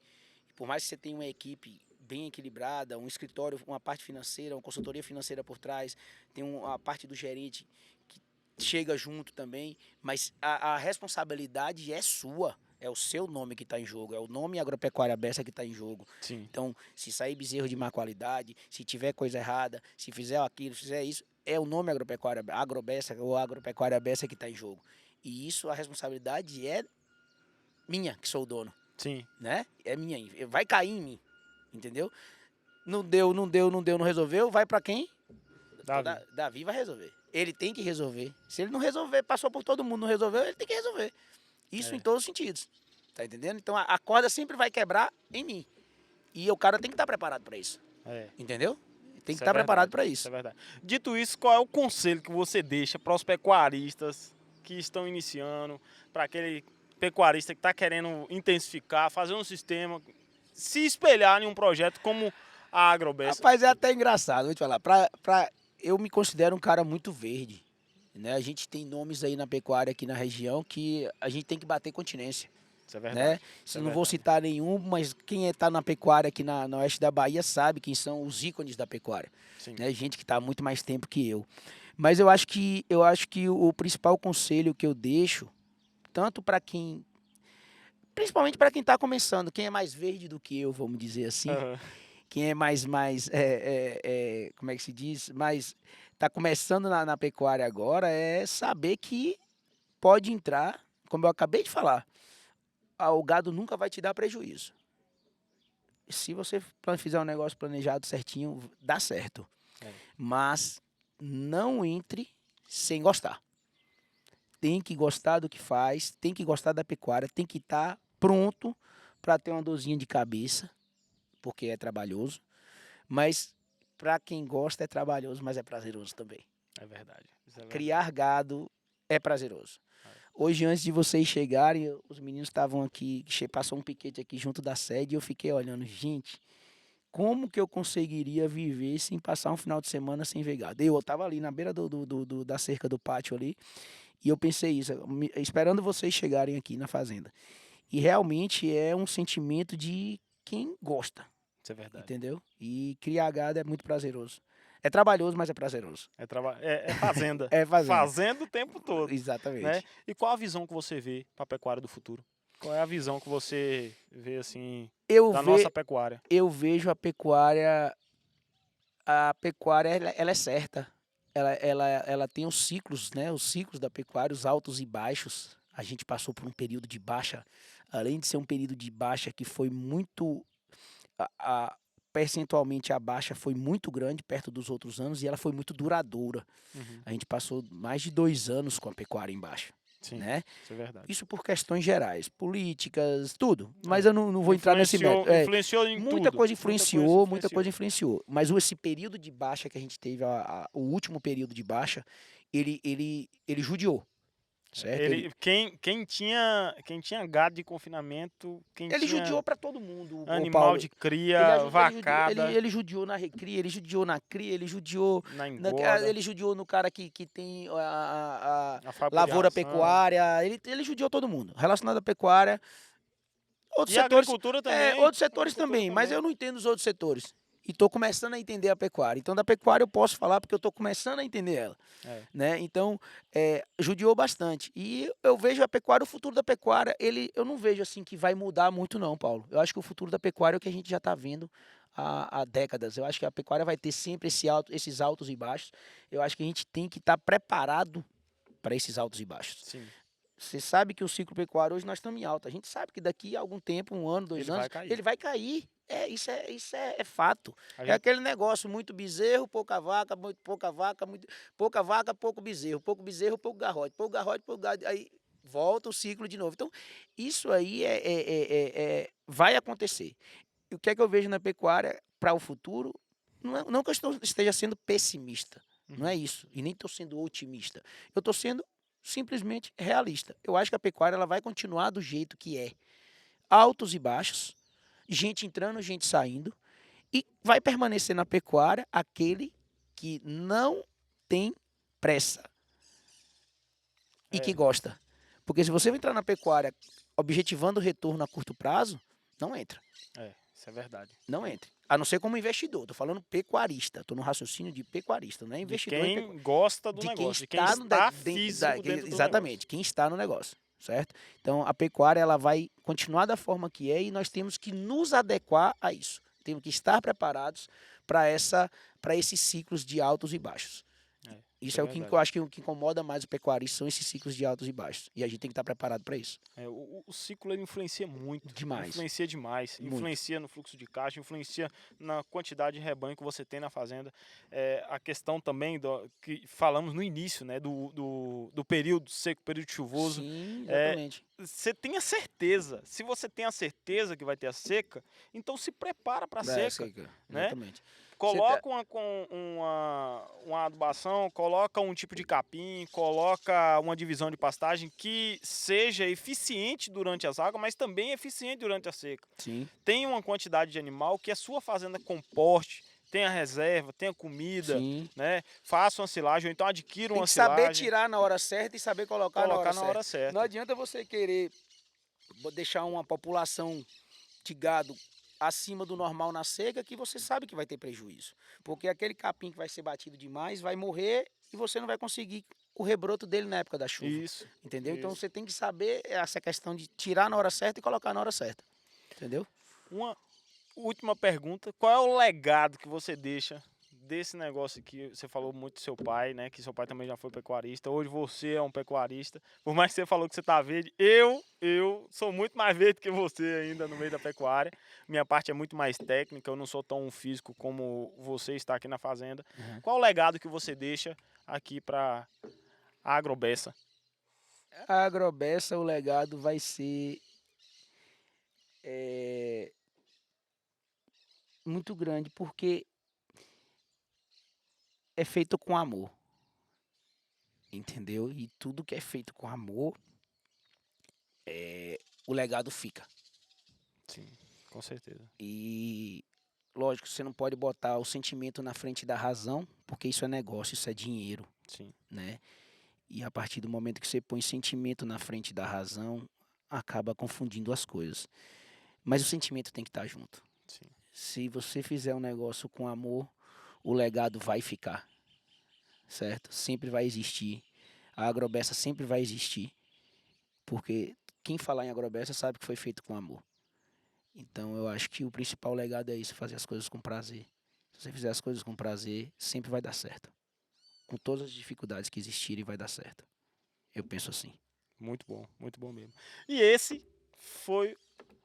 B: E por mais que você tenha uma equipe bem equilibrada, um escritório, uma parte financeira, uma consultoria financeira por trás, tem a parte do gerente que chega junto também, mas a responsabilidade é sua. É o seu nome que está em jogo, é o nome Agropecuária Bessa que está em jogo.
A: Sim.
B: Então, se sair bezerro de má qualidade, se tiver coisa errada, se fizer aquilo, se fizer isso, é o nome Agropecuária Agrobessa ou Agropecuária Bessa que está em jogo. E isso, a responsabilidade é minha, que sou o dono,
A: Sim.
B: né? É minha, vai cair em mim, entendeu? Não deu, não resolveu, vai para quem? Davi vai resolver. Ele tem que resolver. Se ele não resolver, passou por todo mundo, não resolveu, ele tem que resolver. Isso em todos os sentidos, tá entendendo? Então a corda sempre vai quebrar em mim. E o cara tem que estar preparado para isso, entendeu? Tem que estar preparado para isso.
A: Isso é verdade. Dito isso, qual é o conselho que você deixa para os pecuaristas que estão iniciando, para aquele pecuarista que está querendo intensificar, fazer um sistema, se espelhar em um projeto como a Agrobessa?
B: Rapaz, é até engraçado, vou te falar. Eu me considero um cara muito verde, né? A gente tem nomes aí na pecuária aqui na região que a gente tem que bater continência.
A: Isso é verdade.
B: Né? Eu não vou citar nenhum, mas quem está na pecuária aqui na oeste da Bahia sabe quem são os ícones da pecuária. Né? Gente que está há muito mais tempo que eu. Mas eu acho que o principal conselho que eu deixo, tanto para quem, principalmente para quem está começando, quem é mais verde do que eu, vamos dizer assim, quem é mais como é que se diz, mais está começando na pecuária agora, é saber que pode entrar, como eu acabei de falar, o gado nunca vai te dar prejuízo. Se você fizer um negócio planejado certinho, dá certo. Mas não entre sem gostar. Tem que gostar do que faz, tem que gostar da pecuária, tem que estar pronto para ter uma dorzinha de cabeça, porque é trabalhoso. Mas para quem gosta é trabalhoso, mas é prazeroso também.
A: É verdade.
B: Criar gado é prazeroso. Hoje, antes de vocês chegarem, os meninos estavam aqui, passou um piquete aqui junto da sede e eu fiquei olhando, gente, como que eu conseguiria viver sem passar um final de semana sem ver gado? Eu estava ali na beira da cerca do pátio ali e eu pensei isso, esperando vocês chegarem aqui na fazenda. E realmente é um sentimento de quem gosta.
A: Isso é verdade.
B: Entendeu? E criar gado é muito prazeroso. É trabalhoso, mas é prazeroso.
A: É fazenda.
B: É fazenda.
A: Fazendo o tempo todo.
B: Exatamente.
A: Né? E qual a visão que você vê para a pecuária do futuro? Qual é a visão que você vê assim da nossa pecuária?
B: Eu vejo a pecuária ela é certa. Ela tem os ciclos, né? Os ciclos da pecuária, os altos e baixos. A gente passou por um período de baixa, além de ser um período de baixa que foi muito percentualmente a baixa foi muito grande perto dos outros anos e ela foi muito duradoura. A gente passou mais de 2 anos com a pecuária em baixa.
A: Sim,
B: né?
A: Isso é verdade.
B: Isso por questões gerais, políticas, tudo. Mas eu não vou entrar nesse mérito.
A: Influenciou em
B: muita
A: tudo.
B: coisa influenciou. Mas esse período de baixa que a gente teve, o último período de baixa, ele judiou. certo?
A: Quem tinha gado de confinamento,
B: Ele
A: tinha
B: judiou para todo mundo, ô
A: animal
B: Paulo.
A: de cria, vacada,
B: Ele judiou na recria, ele judiou na cria, ele judiou,
A: na engorda,
B: ele judiou no cara que tem a
A: a fábrica de
B: lavoura
A: ração.
B: pecuária, ele judiou todo mundo, relacionado à pecuária. Outros
A: E a
B: setores,
A: agricultura também.
B: outros setores
A: agricultura
B: também, mas eu não entendo os outros setores. E estou começando a entender a pecuária. Então, da pecuária eu posso falar porque eu estou começando a entender ela.
A: É.
B: Né? Então, judiou bastante. E eu vejo a pecuária, o futuro da pecuária, eu não vejo assim que vai mudar muito não, Paulo. Eu acho que o futuro da pecuária é o que a gente já está vendo há décadas. Eu acho que a pecuária vai ter sempre esses altos e baixos. Eu acho que a gente tem que estar preparado para esses altos e baixos.
A: Sim.
B: Você sabe que o ciclo pecuário hoje nós estamos em alta. A gente sabe que daqui a algum tempo, 1 ano, 2
A: Ele
B: anos,
A: vai cair.
B: ele vai cair. Isso é fato.
A: A
B: É
A: gente-
B: aquele negócio, muito bezerro, pouca vaca, pouca vaca, pouca vaca, pouco bezerro, pouco garrote, pouco gado. Aí volta o ciclo de novo. Então, isso aí vai acontecer. E o que é que eu vejo na pecuária para o futuro? Não que eu esteja sendo pessimista, não é isso. E nem estou sendo otimista. Eu estou sendo simplesmente realista. Eu acho que a pecuária ela vai continuar do jeito que é. Altos e baixos, gente entrando, gente saindo, e vai permanecer na pecuária aquele que não tem pressa e que gosta. Porque se você entrar na pecuária objetivando o retorno a curto prazo, não entra.
A: Isso é verdade.
B: Não entre. A não ser como investidor. Estou falando pecuarista. Estou no raciocínio de pecuarista, não é investidor
A: De
B: em
A: quem
B: pecuária.
A: gosta do negócio, de quem
B: está
A: está físico dentro do
B: exatamente, quem está no negócio, certo? Então a pecuária ela vai continuar da forma que é e nós temos que nos adequar a isso. Temos que estar preparados para esses ciclos de altos e baixos. Isso é o que
A: verdade.
B: eu acho que o que incomoda mais o pecuarista são esses ciclos de altos e baixos. E a gente tem que estar preparado para isso.
A: O ciclo ele influencia muito.
B: Demais.
A: Influencia demais.
B: Muito.
A: Influencia no fluxo de caixa, influencia na quantidade de rebanho que você tem na fazenda. A questão também que falamos no início, né, do período seco, período chuvoso.
B: Sim, exatamente.
A: Você tem a certeza. Se você tem a certeza que vai ter a seca, então se prepara para a seca. Né?
B: Exatamente.
A: Coloca uma adubação, coloca um tipo de capim, coloca uma divisão de pastagem que seja eficiente durante as águas, mas também eficiente durante a seca.
B: Sim.
A: Tem uma quantidade de animal que a sua fazenda comporte, tenha reserva, tenha comida,
B: Sim.
A: né? Faça uma silagem, ou então adquira
B: Tem
A: uma
B: que
A: silagem.
B: saber tirar na hora certa e saber colocar na hora certa. Não adianta você querer deixar uma população de gado acima do normal na seca que você sabe que vai ter prejuízo. Porque aquele capim que vai ser batido demais vai morrer e você não vai conseguir o rebroto dele na época da chuva.
A: Isso.
B: Entendeu?
A: Isso.
B: Então você tem que saber essa questão de tirar na hora certa e colocar na hora certa. Entendeu?
A: Uma última pergunta. Qual é o legado que você deixa desse negócio aqui? Você falou muito do seu pai, né? Que seu pai também já foi pecuarista. Hoje você é um pecuarista. Por mais que você falou que você tá verde, eu sou muito mais verde que você ainda no meio da pecuária. Minha parte é muito mais técnica. Eu não sou tão físico como você está aqui na fazenda.
B: Uhum.
A: Qual o legado que você deixa aqui para a Agrobessa?
B: A Agrobessa, o legado vai ser muito grande, porque é feito com amor. Entendeu? E tudo que é feito com amor, o legado fica.
A: Sim, com certeza.
B: E lógico, você não pode botar o sentimento na frente da razão, porque isso é negócio, isso é dinheiro,
A: Sim.
B: né? E a partir do momento que você põe sentimento na frente da razão, acaba confundindo as coisas. Mas o sentimento tem que estar junto.
A: Sim.
B: Se você fizer um negócio com amor, o legado vai ficar, certo? Sempre vai existir. A Agrobessa sempre vai existir, porque quem falar em Agrobessa sabe que foi feito com amor. Então eu acho que o principal legado é isso, fazer as coisas com prazer. Se você fizer as coisas com prazer, sempre vai dar certo. Com todas as dificuldades que existirem, vai dar certo. Eu penso assim.
A: Muito bom mesmo. E esse foi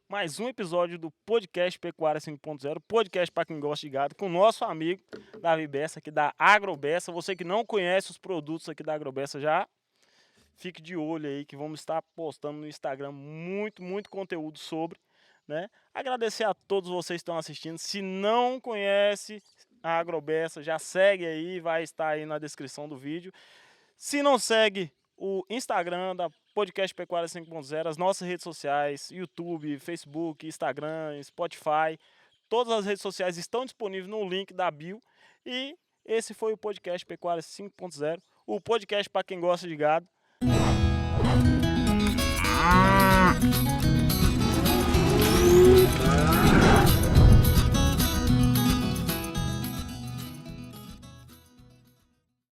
A: mais um episódio do podcast Pecuária 5.0, podcast para quem gosta de gado, com o nosso amigo Davi Bessa, aqui da Agrobessa. Você que não conhece os produtos aqui da Agrobessa, já fique de olho aí que vamos estar postando no Instagram muito conteúdo sobre, né? Agradecer a todos vocês que estão assistindo. Se não conhece a Agrobessa, já segue aí, vai estar aí na descrição do vídeo. Se não segue o Instagram da Podcast Pecuária 5.0, as nossas redes sociais, YouTube, Facebook, Instagram, Spotify. Todas as redes sociais estão disponíveis no link da bio. E esse foi o Podcast Pecuária 5.0, o podcast para quem gosta de gado.